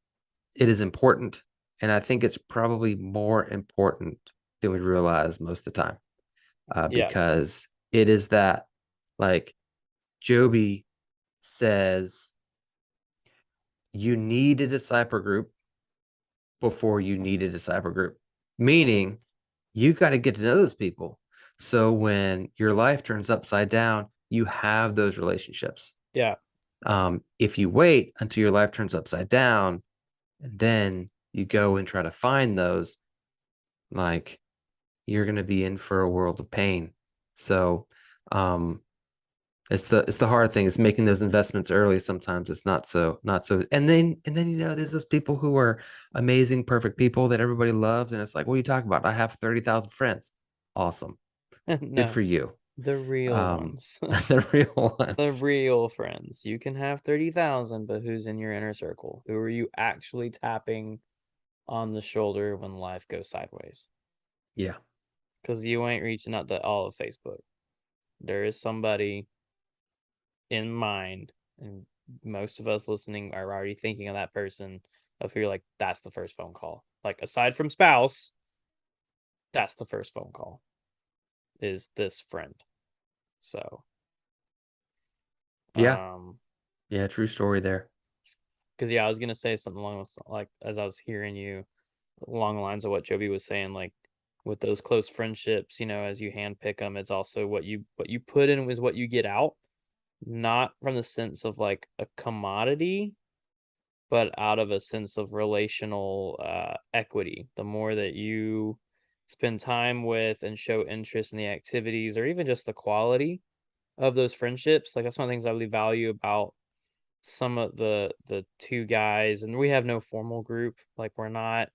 [SPEAKER 2] important, and I think it's probably more important than we realize most of the time,
[SPEAKER 1] Yeah.
[SPEAKER 2] because it is that, like Joby says, you need a disciple group before you need a disciple group, meaning you got to get to know those people. So when your life turns upside down, you have those relationships.
[SPEAKER 1] Yeah.
[SPEAKER 2] If you wait until your life turns upside down, and then you go and try to find those, like you're going to be in for a world of pain. So, it's the hard thing. It's making those investments early. Sometimes it's not so. And then there's those people who are amazing, perfect people that everybody loves, and it's like, what are you talking about? I have 30,000 friends. Awesome, good
[SPEAKER 1] No,
[SPEAKER 2] for you.
[SPEAKER 1] the real ones.
[SPEAKER 2] The real
[SPEAKER 1] The
[SPEAKER 2] ones.
[SPEAKER 1] real friends. You can have 30,000, but who's in your inner circle? Who are you actually tapping on the shoulder when life goes sideways.
[SPEAKER 2] Yeah.
[SPEAKER 1] Because you ain't reaching out to all of Facebook. There is somebody in mind, and most of us listening are already thinking of that person of who you're like, that's the first phone call. Like, aside from spouse, that's the first phone call is this friend. So,
[SPEAKER 2] Yeah.
[SPEAKER 1] um,
[SPEAKER 2] Yeah. True story there.
[SPEAKER 1] because yeah, I was gonna say something along with like as I was hearing you along the lines of what Joby was saying, like with those close friendships, as you handpick them, it's also what you put in is what you get out, not from the sense of like a commodity, but out of a sense of relational equity. The more that you spend time with and show interest in the activities or even just the quality of those friendships, like that's one of the things I really value about some of the two guys. And we have no formal group, like we're not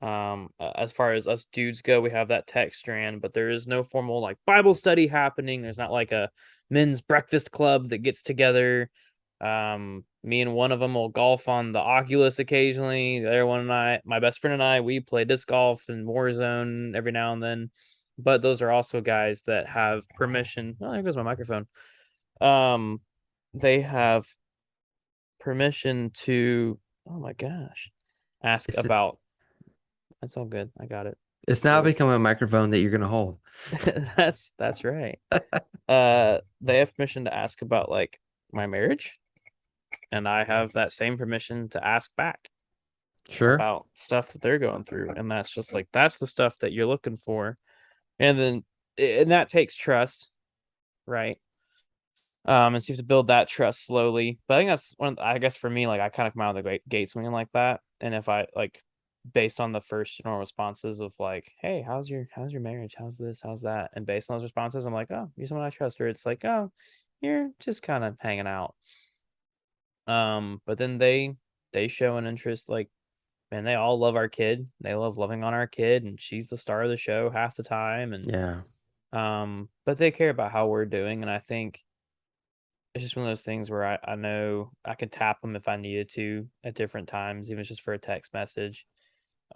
[SPEAKER 1] as far as us dudes go, we have that text strand, but there is no formal like Bible study happening. There's not like a men's breakfast club that gets together. Me and one of them will golf on the Oculus occasionally. The other one and I, my best friend and I, we play disc golf and Warzone every now and then. But those are also guys that have permission. Oh, there goes my microphone. Um, they have permission to, oh my gosh, ask
[SPEAKER 2] It's
[SPEAKER 1] about. That's all good. I got it.
[SPEAKER 2] it's now become a microphone that you're gonna hold.
[SPEAKER 1] That's right. They have permission to ask about like my marriage, and I have that same permission to ask back
[SPEAKER 2] Sure.
[SPEAKER 1] about stuff that they're going through. And that's just like that's the stuff that you're looking for. And then and that takes trust, right? And so you have to build that trust slowly. But I think that's I guess for me, like I kind of come out of the gate swinging like that. And if I like based on the first general responses of like, hey, how's your marriage? How's this? How's that? And based on those responses, I'm like, oh, you're someone I trust. Or it's like, oh, you're just kind of hanging out. But then they show an interest, like, man, they all love our kid. They love loving on our kid, and she's the star of the show half the time. And
[SPEAKER 2] Yeah.
[SPEAKER 1] but they care about how we're doing, and I think it's just one of those things where I know I could tap them if I needed to at different times, even just for a text message.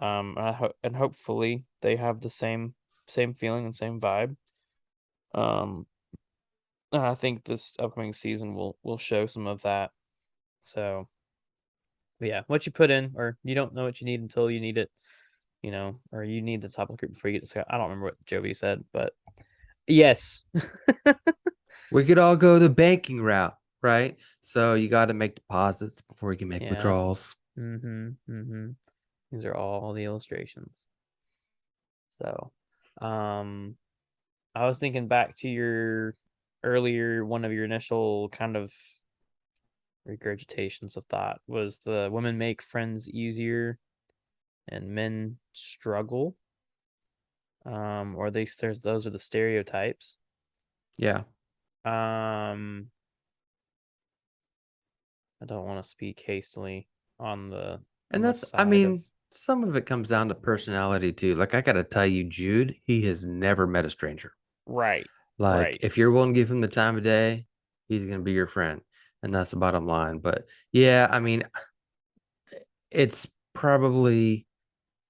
[SPEAKER 1] And hopefully they have the same feeling and same vibe. Um, and I think this upcoming season will show some of that. So, but yeah, what you put in, or you don't know what you need until you need it, or you need the top of the group before you get to Scott. I don't remember what Joby said, but yes.
[SPEAKER 2] We could all go the banking route, right? So you got to make deposits before you can make
[SPEAKER 1] Yeah.
[SPEAKER 2] withdrawals.
[SPEAKER 1] Mm-hmm. These are all the illustrations. So, I was thinking back to your earlier one of your initial kind of regurgitations of thought was the women make friends easier and men struggle. Or at least those are the stereotypes.
[SPEAKER 2] Yeah.
[SPEAKER 1] Um, I don't want to speak hastily on the
[SPEAKER 2] And I
[SPEAKER 1] side of
[SPEAKER 2] mean, some of it comes down to personality too. Like I got to tell you, Jude, he has never met a stranger.
[SPEAKER 1] right,
[SPEAKER 2] Like
[SPEAKER 1] right.
[SPEAKER 2] if you're willing to give him the time of day, he's going to be your friend. And that's the bottom line. But yeah, I mean, it's probably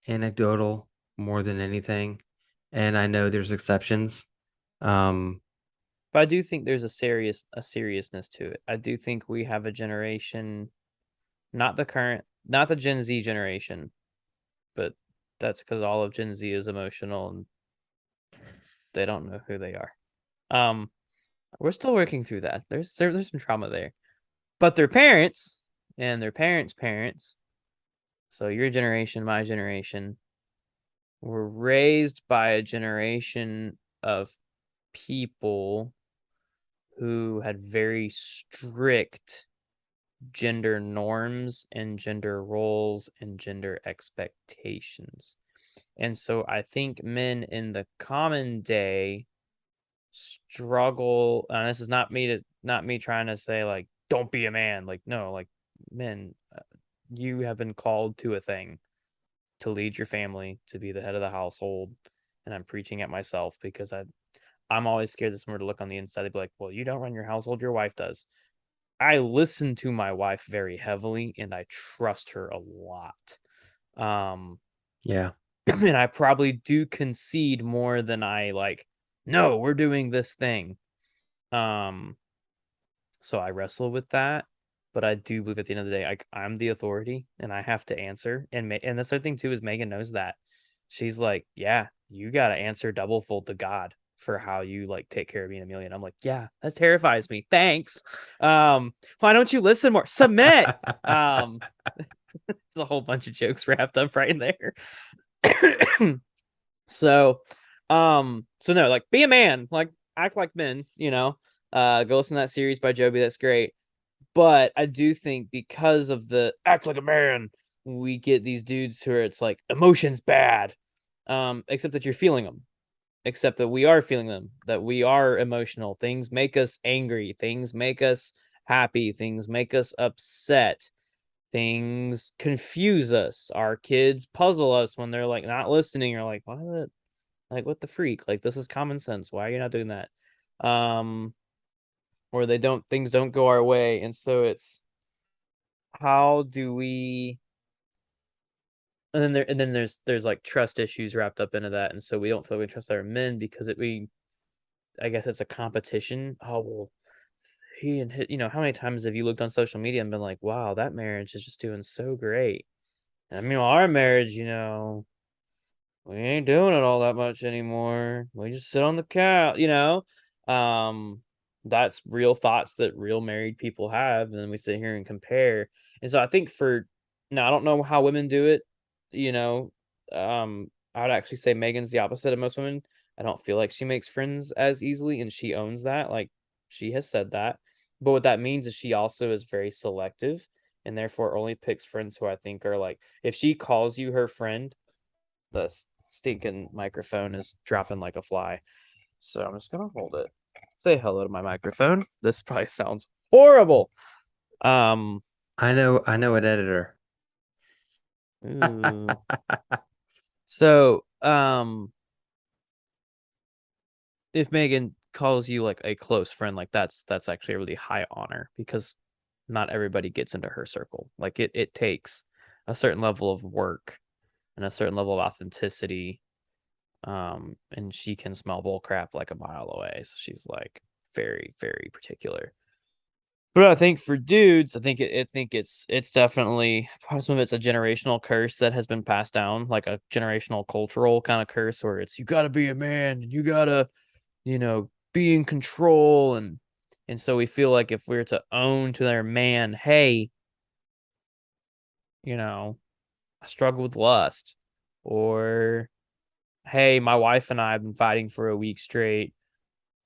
[SPEAKER 2] anecdotal more than anything. And I know there's exceptions. Um,
[SPEAKER 1] But I do think there's a seriousness to it. I do think we have a generation, not the Gen Z generation, but that's because all of Gen Z is emotional and they don't know who they are. Um, we're still working through that. There's some trauma there, but their parents and their parents' parents, so your generation, my generation, were raised by a generation of people who had very strict gender norms and gender roles and gender expectations. And so I think men in the common day struggle, and this is not me trying to say like don't be a man, like no, like men, you have been called to a thing to lead your family, to be the head of the household. And I'm preaching at myself because I'm always scared that someone were to look on the inside, they'd be like, well, you don't run your household, your wife does. I listen to my wife very heavily and I trust her a lot. Um,
[SPEAKER 2] Yeah.
[SPEAKER 1] and I probably do concede more than I like, no, we're doing this thing. Um, so I wrestle with that, but I do believe at the end of the day, I'm the authority and I have to answer. And that's the other thing too is Megan knows that. She's like, yeah, you got to answer double fold to God for how you like take care of me and Amelia. And I'm like, yeah, that terrifies me. Thanks. Why don't you listen more? Submit. Um, there's a whole bunch of jokes wrapped up right in there. So, so no, like be a man, like act like men, you know. Go listen to that series by Joby. That's great. But I do think because of the act like a man, we get these dudes who are it's like emotions bad. Except that you're feeling them. Except that we are feeling them, that we are emotional. Things make us angry, things make us happy, things make us upset, things confuse us. Our kids puzzle us when they're like not listening or like, why the like what the freak? Like this is common sense. Why are you not doing that? Um, or they don't things don't go our way. And so it's how do we and then there's like trust issues wrapped up into that. And so we don't feel like we trust our men because we I guess it's a competition. Oh well, he and his, how many times have you looked on social media and been like, wow, that marriage is just doing so great. And I mean, our marriage, we ain't doing it all that much anymore. We just sit on the couch. Um, that's real thoughts that real married people have, and then we sit here and compare. And so I think for now, I don't know how women do it. You know, I would actually say Megan's the opposite of most women. I don't feel like she makes friends as easily, and she owns that. Like she has said that. But what that means is she also is very selective, and therefore only picks friends who I think are like. If she calls you her friend, the stinking microphone is dropping like a fly. So I'm just gonna hold it. Say hello to my microphone. This probably sounds horrible. Um,
[SPEAKER 2] I know an editor.
[SPEAKER 1] ooh. So, if Megan calls you like a close friend, like that's actually a really high honor because not everybody gets into her circle. Like it takes a certain level of work and a certain level of authenticity. And she can smell bull crap like a mile away. So she's like very, very particular. But I think for dudes, I think it's definitely some of it's a generational curse that has been passed down, like a generational cultural kind of curse where it's you gotta be a man and you gotta, be in control and so we feel like if we're to own to their man, hey, you know, I struggle with lust, or hey, my wife and I have been fighting for a week straight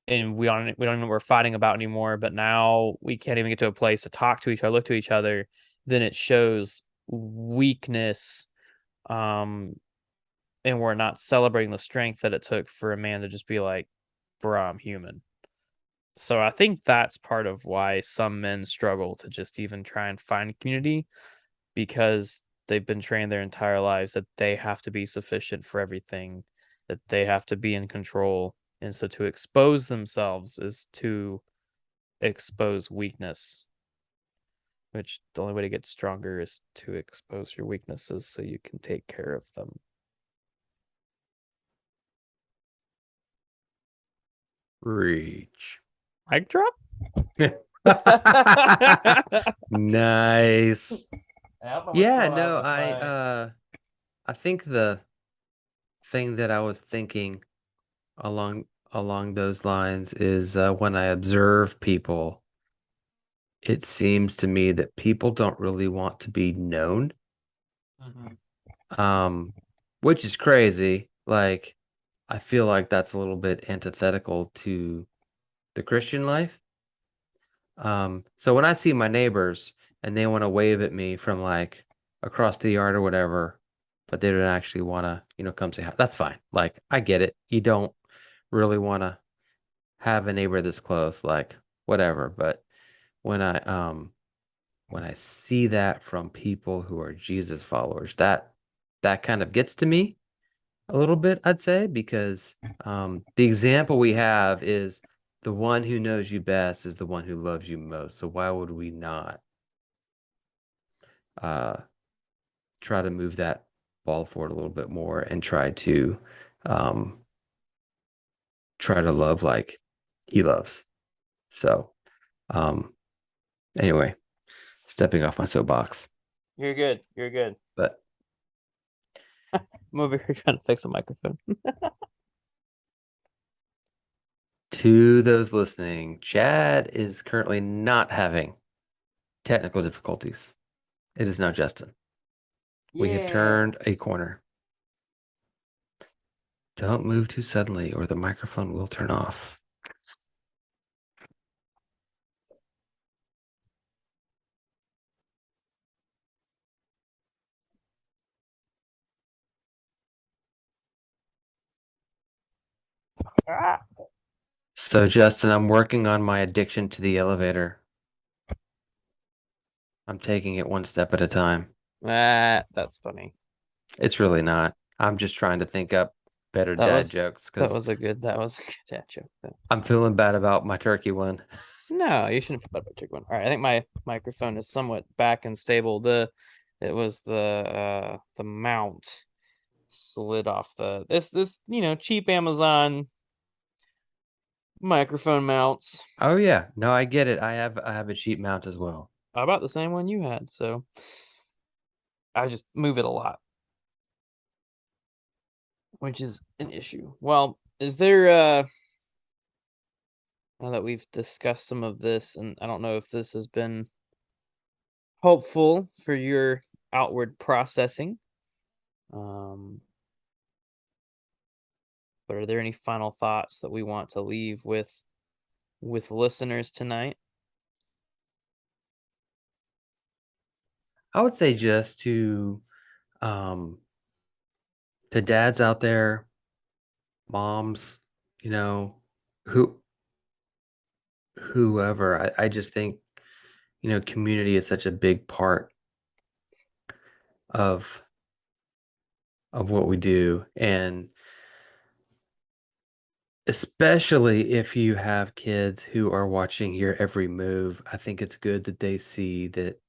[SPEAKER 1] and we don't know what we're fighting about anymore, but now we can't even get to a place to talk to each other, look to each other, then it shows weakness. Um, and we're not celebrating the strength that it took for a man to just be like, bro, I'm human. So I think that's part of why some men struggle to just even try and find community because they've been trained their entire lives that they have to be sufficient for everything, that they have to be in control. And so to expose themselves is to expose weakness, which the only way to get stronger is to expose your weaknesses so you can take care of them.
[SPEAKER 2] Reach.
[SPEAKER 1] Mic drop?
[SPEAKER 2] Nice.
[SPEAKER 1] I'm
[SPEAKER 2] Yeah,
[SPEAKER 1] still
[SPEAKER 2] no,
[SPEAKER 1] having my
[SPEAKER 2] I think the thing that I was thinking along those lines is when I observe people, it seems to me that people don't really want to be known.
[SPEAKER 1] Mhm.
[SPEAKER 2] Um, which is crazy. Like, I feel like that's a little bit antithetical to the Christian life. So when I see my neighbors and they want to wave at me from like across the yard or whatever, but they don't actually want to, come say hi, that's fine. Like, I get it. You don't really want to have a neighbor this close, like whatever. But when I see that from people who are Jesus followers, that kind of gets to me a little bit, I'd say, because the example we have is the one who knows you best is the one who loves you most. So why would we not uh try to move that ball for it a little bit more and um try to love like he loves. So um anyway, stepping off my soapbox.
[SPEAKER 1] You're good. You're good.
[SPEAKER 2] But
[SPEAKER 1] I'm over here trying to fix a microphone.
[SPEAKER 2] to those listening, Chad is currently not having technical difficulties. It is now Justin. We have
[SPEAKER 1] Yeah.
[SPEAKER 2] turned a corner. Don't move too suddenly or the microphone will turn off.
[SPEAKER 1] Ah,
[SPEAKER 2] So, Justin, I'm working on my addiction to the elevator. I'm taking it one step at a time.
[SPEAKER 1] that's funny.
[SPEAKER 2] It's really not. I'm just trying to think up better
[SPEAKER 1] That
[SPEAKER 2] dad
[SPEAKER 1] was
[SPEAKER 2] jokes because
[SPEAKER 1] that was a good dad joke.
[SPEAKER 2] I'm feeling bad about my turkey one.
[SPEAKER 1] No, you shouldn't feel bad about one. All right, I think my microphone is somewhat back and stable. It was the mount slid off this cheap Amazon microphone mounts.
[SPEAKER 2] Oh yeah, no, I get it. I have a cheap mount as well.
[SPEAKER 1] About the same one you had, so I just move it a lot, which is an issue. Well, is there now that we've discussed some of this, and I don't know if this has been helpful for your outward processing. Um, but are there any final thoughts that we want to leave with listeners tonight?
[SPEAKER 2] I would say just to um the dads out there, moms, you know, who whoever, I just think, community is such a big part of what we do. And especially if you have kids who are watching your every move, I think it's good that they see that,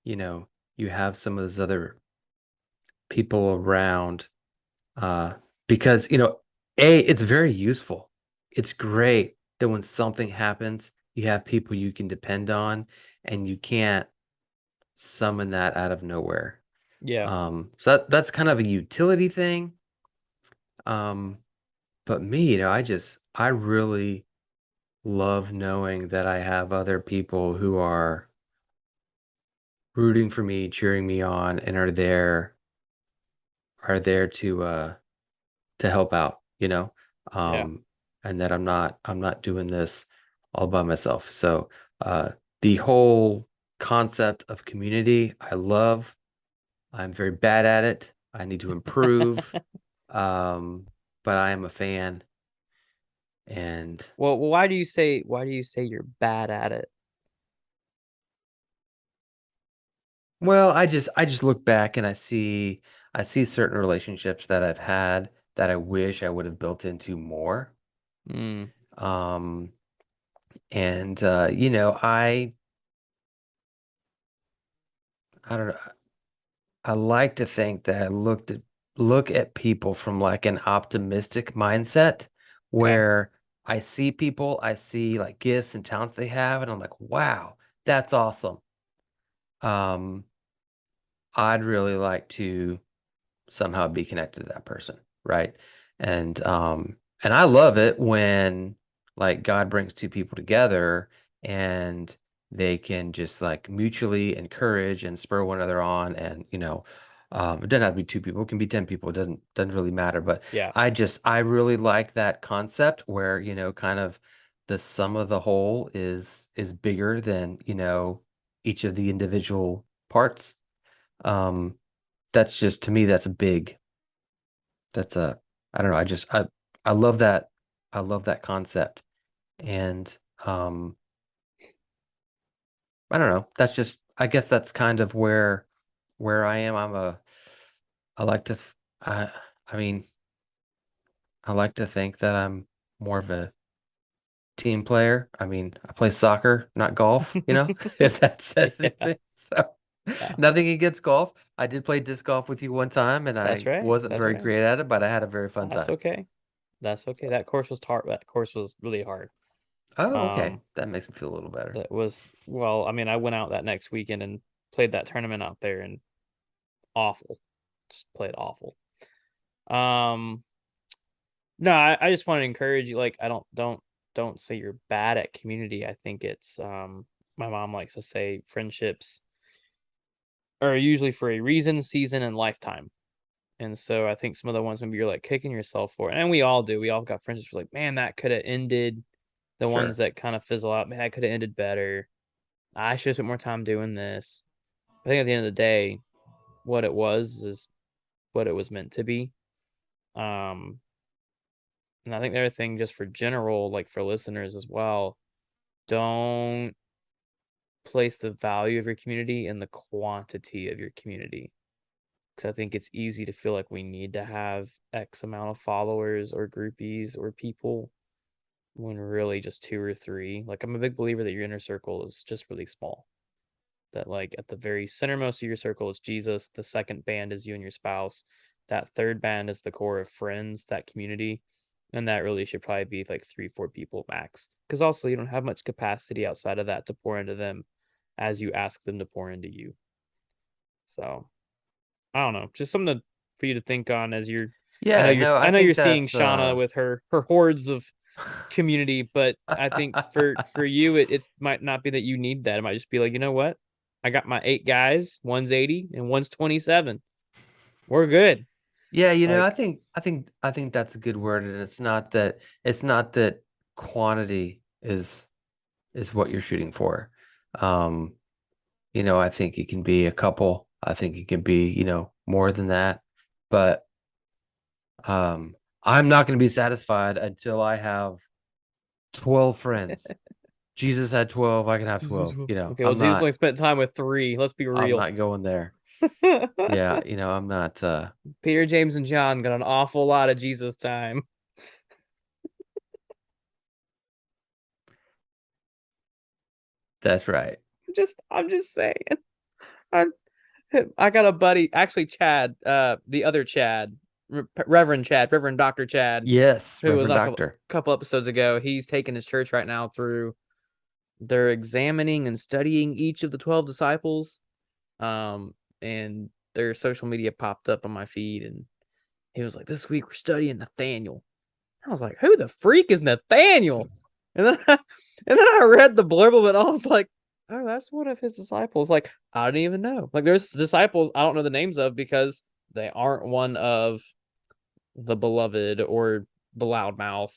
[SPEAKER 2] you know, you have some of those other people around uh because, it's very useful. It's great that when something happens, you have people you can depend on and you can't summon that out of nowhere.
[SPEAKER 1] Yeah,
[SPEAKER 2] So that's kind of a utility thing. Um, but me, I really love knowing that I have other people who are rooting for me, cheering me on, and are there to help out,
[SPEAKER 1] yeah.
[SPEAKER 2] um, and that I'm not doing this all by myself. So the whole concept of community, I love. I'm very bad at it. I need to improve. Um, but I am a fan. And
[SPEAKER 1] Well, why do you say you're bad at it?
[SPEAKER 2] well, I just look back and I see certain relationships that I've had that I wish I would have built into more.
[SPEAKER 1] Mm,
[SPEAKER 2] Um, and I don't know. I like to think that I look at people from like an optimistic mindset
[SPEAKER 1] okay.
[SPEAKER 2] where I see people, I see like gifts and talents they have, and I'm like, wow, that's awesome. Um, I'd really like to somehow be connected to that person, right? And I love it when like God brings two people together and they can just like mutually encourage and spur one another on. And it doesn't have to be two people, it can be 10 people, it doesn't really matter. But
[SPEAKER 1] Yeah.
[SPEAKER 2] I really like that concept where kind of the sum of the whole is bigger than each of the individual parts. um that's just, to me, that's a I don't know, I love that. I love that concept. And um I don't know, that's just, I guess that's kind of where I am. I like to th I mean, I like to think that I'm more of a team player. I mean, I play soccer, not golf, if that says anything. So
[SPEAKER 1] Yeah,
[SPEAKER 2] Nothing against golf. I did play disc golf with you one time, and
[SPEAKER 1] that's
[SPEAKER 2] I
[SPEAKER 1] right.
[SPEAKER 2] wasn't
[SPEAKER 1] That's
[SPEAKER 2] very
[SPEAKER 1] right.
[SPEAKER 2] great at it, but I had a very fun
[SPEAKER 1] That's
[SPEAKER 2] time.
[SPEAKER 1] okay. That's okay.
[SPEAKER 2] So,
[SPEAKER 1] That course was hard. That course was really hard.
[SPEAKER 2] oh, okay.
[SPEAKER 1] Um,
[SPEAKER 2] That makes me feel a little better.
[SPEAKER 1] that was well. I mean, I went out that next weekend and played that tournament out there, and awful. Just played awful. Um, no, I just want to encourage you. Like, I don't say you're bad at community. I think it's my mom likes to say friendships are usually for a reason, season, and lifetime. And so I think some of the ones maybe you're like kicking yourself for, and we all do. We all got friendships like, man, that could have ended. The ones
[SPEAKER 2] Sure.
[SPEAKER 1] that kind of fizzle out, man, that could have ended better. I should have spent more time doing this. I think at the end of the day, what it was is what it was meant to be. Um, and I think the other thing, just for general, like for listeners as well, don't place the value of your community in the quantity of your community. Because I think it's easy to feel like we need to have X amount of followers or groupies or people when really just two or three. Like, I'm a big believer that your inner circle is just really small. That, like, at the very centermost of your circle is Jesus. The second band is you and your spouse. That third band is the core of friends, that community. And that really should probably be like 3, 4 people max. Because also, you don't have much capacity outside of that to pour into them as you ask them to pour into you. So, I don't know, just something for you to think on as you're.
[SPEAKER 2] Yeah, no, I
[SPEAKER 1] I know you're
[SPEAKER 2] think
[SPEAKER 1] seeing
[SPEAKER 2] that's
[SPEAKER 1] Shauna with her hordes of community, but I think for you, it might not be that you need that. It might just be like, you know what, I got my 8 guys. One's 80 and one's 27. We're good.
[SPEAKER 2] Yeah,
[SPEAKER 1] Like,
[SPEAKER 2] I think that's a good word, and it's not that quantity is what you're shooting for. Um, I think it can be a couple. I think it can be, more than that. But I'm not going to be satisfied until I have 12 friends. Jesus had 12, I can have 12.
[SPEAKER 1] okay, well, Jesus only spent time with 3. Let's be
[SPEAKER 2] I'm
[SPEAKER 1] real.
[SPEAKER 2] not going there. Yeah, I'm not
[SPEAKER 1] Peter, James, and John got an awful lot of Jesus time.
[SPEAKER 2] that's right.
[SPEAKER 1] I'm just saying. I, I got a buddy, actually Chad, the other Chad, Reverend Doctor Chad,
[SPEAKER 2] Yes,
[SPEAKER 1] who was
[SPEAKER 2] Reverend
[SPEAKER 1] on
[SPEAKER 2] Doctor.
[SPEAKER 1] couple episodes ago. He's taking his church right now through. They're examining and studying each of the 12 disciples. And their social media popped up on my feed, and he was like, "This week we're studying Nathaniel." I was like, "Who the freak is Nathaniel?" And then I read the blurb of it, and I was like, "Oh, that's one of his disciples." Like, I didn't even know. Like, there's disciples I don't know the names of because they aren't one of the beloved or the loudmouth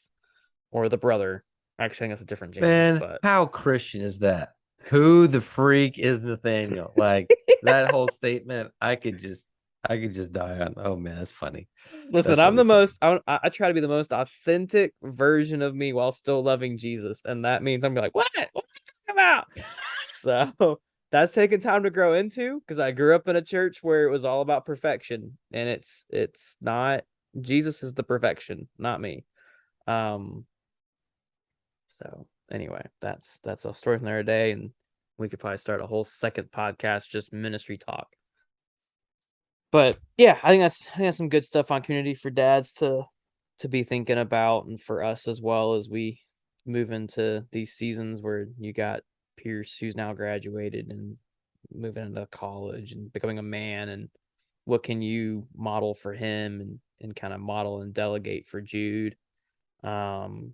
[SPEAKER 1] or the brother. Actually, I think that's a different James,
[SPEAKER 2] Man,
[SPEAKER 1] but
[SPEAKER 2] how Christian is that? Who the freak is Nathaniel? Like that whole statement, I could just die on. Oh man, that's funny.
[SPEAKER 1] listen,
[SPEAKER 2] That's
[SPEAKER 1] I'm
[SPEAKER 2] really
[SPEAKER 1] the
[SPEAKER 2] funny.
[SPEAKER 1] most. I try to be the most authentic version of me while still loving Jesus, and that means I'm gonna be like, what? What are you talking about? So that's taken time to grow into because I grew up in a church where it was all about perfection, and it's not. Jesus is the perfection, not me. Um. So anyway, that's a story from another day, and we could probably start a whole second podcast just ministry talk. But yeah, I think that's some good stuff on community for dads to be thinking about, and for us as well as we move into these seasons where you got Pierce who's now graduated and moving into college and becoming a man, and what can you model for him, and kind of model and delegate for Jude. Because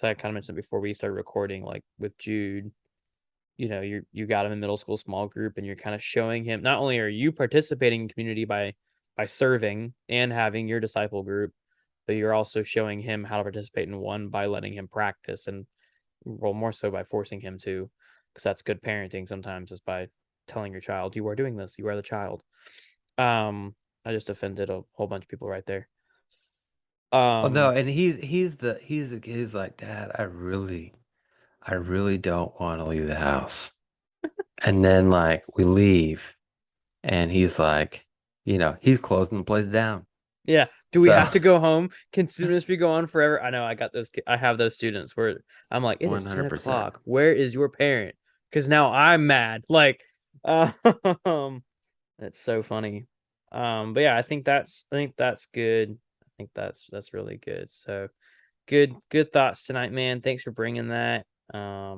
[SPEAKER 1] I kind of mentioned before we started recording, like with Jude, you got him in middle school small group, and you're kind of showing him, not only are you participating in community by serving and having your disciple group, but you're also showing him how to participate in one by letting him practice, and well, more so by forcing him to, because that's good parenting sometimes, is by telling your child, you are doing this, you are the child. I just offended a whole bunch of people right there.
[SPEAKER 2] Oh no,
[SPEAKER 1] um
[SPEAKER 2] and he's the kid who's like, Dad, I really don't want to leave the house. And then like we leave, and he's like, he's closing the place down.
[SPEAKER 1] Yeah. Do we
[SPEAKER 2] So
[SPEAKER 1] have to go home? Can student ministry go on forever? I know I got those. I have those students where I'm like, it is 10
[SPEAKER 2] 100%.
[SPEAKER 1] o'clock. Where is your parent? because now I'm mad. Like, that's so funny. But yeah, I think that's good. I think that's really good. So good thoughts tonight, man. Thanks for bringing that. I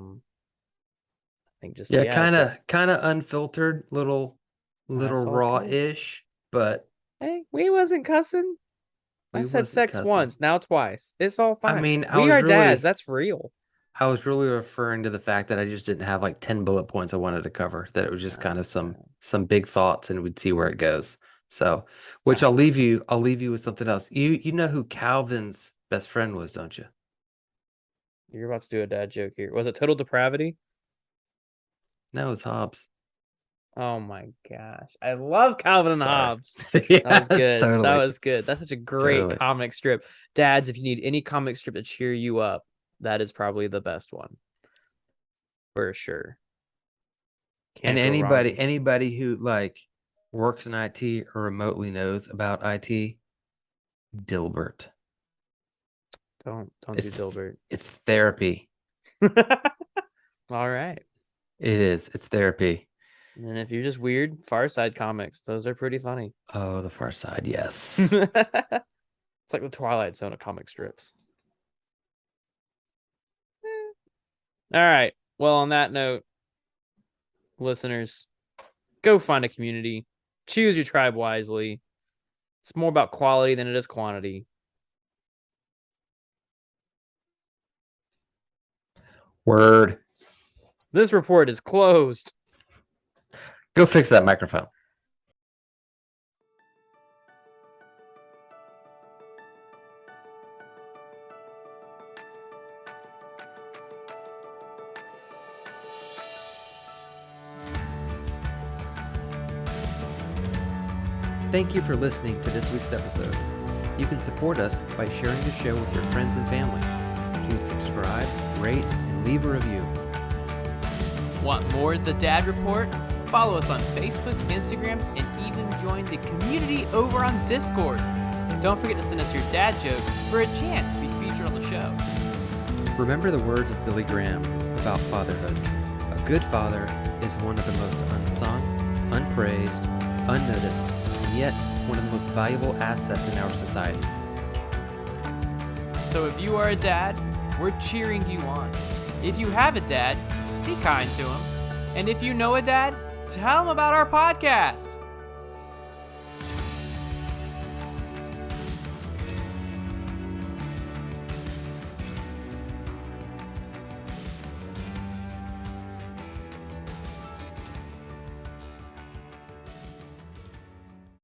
[SPEAKER 1] think just
[SPEAKER 2] Yeah,
[SPEAKER 1] yeah, it's a
[SPEAKER 2] kind of unfiltered, little
[SPEAKER 1] that's all good.
[SPEAKER 2] raw-ish, but
[SPEAKER 1] Hey, we wasn't cussing. I
[SPEAKER 2] we
[SPEAKER 1] said
[SPEAKER 2] wasn't
[SPEAKER 1] sex
[SPEAKER 2] cussing.
[SPEAKER 1] once, now twice. It's all
[SPEAKER 2] I
[SPEAKER 1] fine.
[SPEAKER 2] mean,
[SPEAKER 1] We are dads. That's real.
[SPEAKER 2] I was really referring to the fact that I just didn't have like 10 bullet points I wanted to cover, that it was just kind of
[SPEAKER 1] Okay.
[SPEAKER 2] some big thoughts and we'd see where it goes. So, which
[SPEAKER 1] Got it.
[SPEAKER 2] I'll leave you with something else. You know who Calvin's best friend was, don't you?
[SPEAKER 1] You're about to do a dad joke here. Was it total depravity?
[SPEAKER 2] No, it's Hobbes.
[SPEAKER 1] Oh my gosh. I love Calvin and
[SPEAKER 2] Sorry.
[SPEAKER 1] Hobbes. That
[SPEAKER 2] Yeah,
[SPEAKER 1] was good. That
[SPEAKER 2] totally.
[SPEAKER 1] was good. That's such a great
[SPEAKER 2] Totally.
[SPEAKER 1] comic strip. Dads, if you need any comic strip to cheer you up, that is probably the best one. For sure.
[SPEAKER 2] And
[SPEAKER 1] Can't go wrong.
[SPEAKER 2] anybody who like works in IT or remotely knows about IT, Dilbert.
[SPEAKER 1] Don't do
[SPEAKER 2] It's
[SPEAKER 1] Dilbert.
[SPEAKER 2] it's therapy.
[SPEAKER 1] All right.
[SPEAKER 2] It is. It's therapy.
[SPEAKER 1] And then if you're just weird, Far Side comics, those are pretty funny.
[SPEAKER 2] Oh, the Far Side, yes.
[SPEAKER 1] It's like the Twilight Zone of comic strips. All right. Well, on that note, listeners, go find a community. Choose your tribe wisely. It's more about quality than it is quantity.
[SPEAKER 2] Word.
[SPEAKER 1] This report is closed.
[SPEAKER 2] Go fix that microphone. Thank you for listening to this week's episode. You can support us by sharing the show with your friends and family. Please subscribe, rate, and leave a review.
[SPEAKER 1] Want more of the Dad Report? Follow us on Facebook, Instagram, and even join the community over on Discord. Don't forget to send us your dad jokes for a chance to be featured on the show.
[SPEAKER 2] Remember the words of Billy Graham about fatherhood. A good father is one of the most unsung, unpraised, unnoticed, and yet one of the most valuable assets in our society.
[SPEAKER 1] So if you are a dad, we're cheering you on. If you have a dad, be kind to him. And if you know a dad, tell him about our podcast.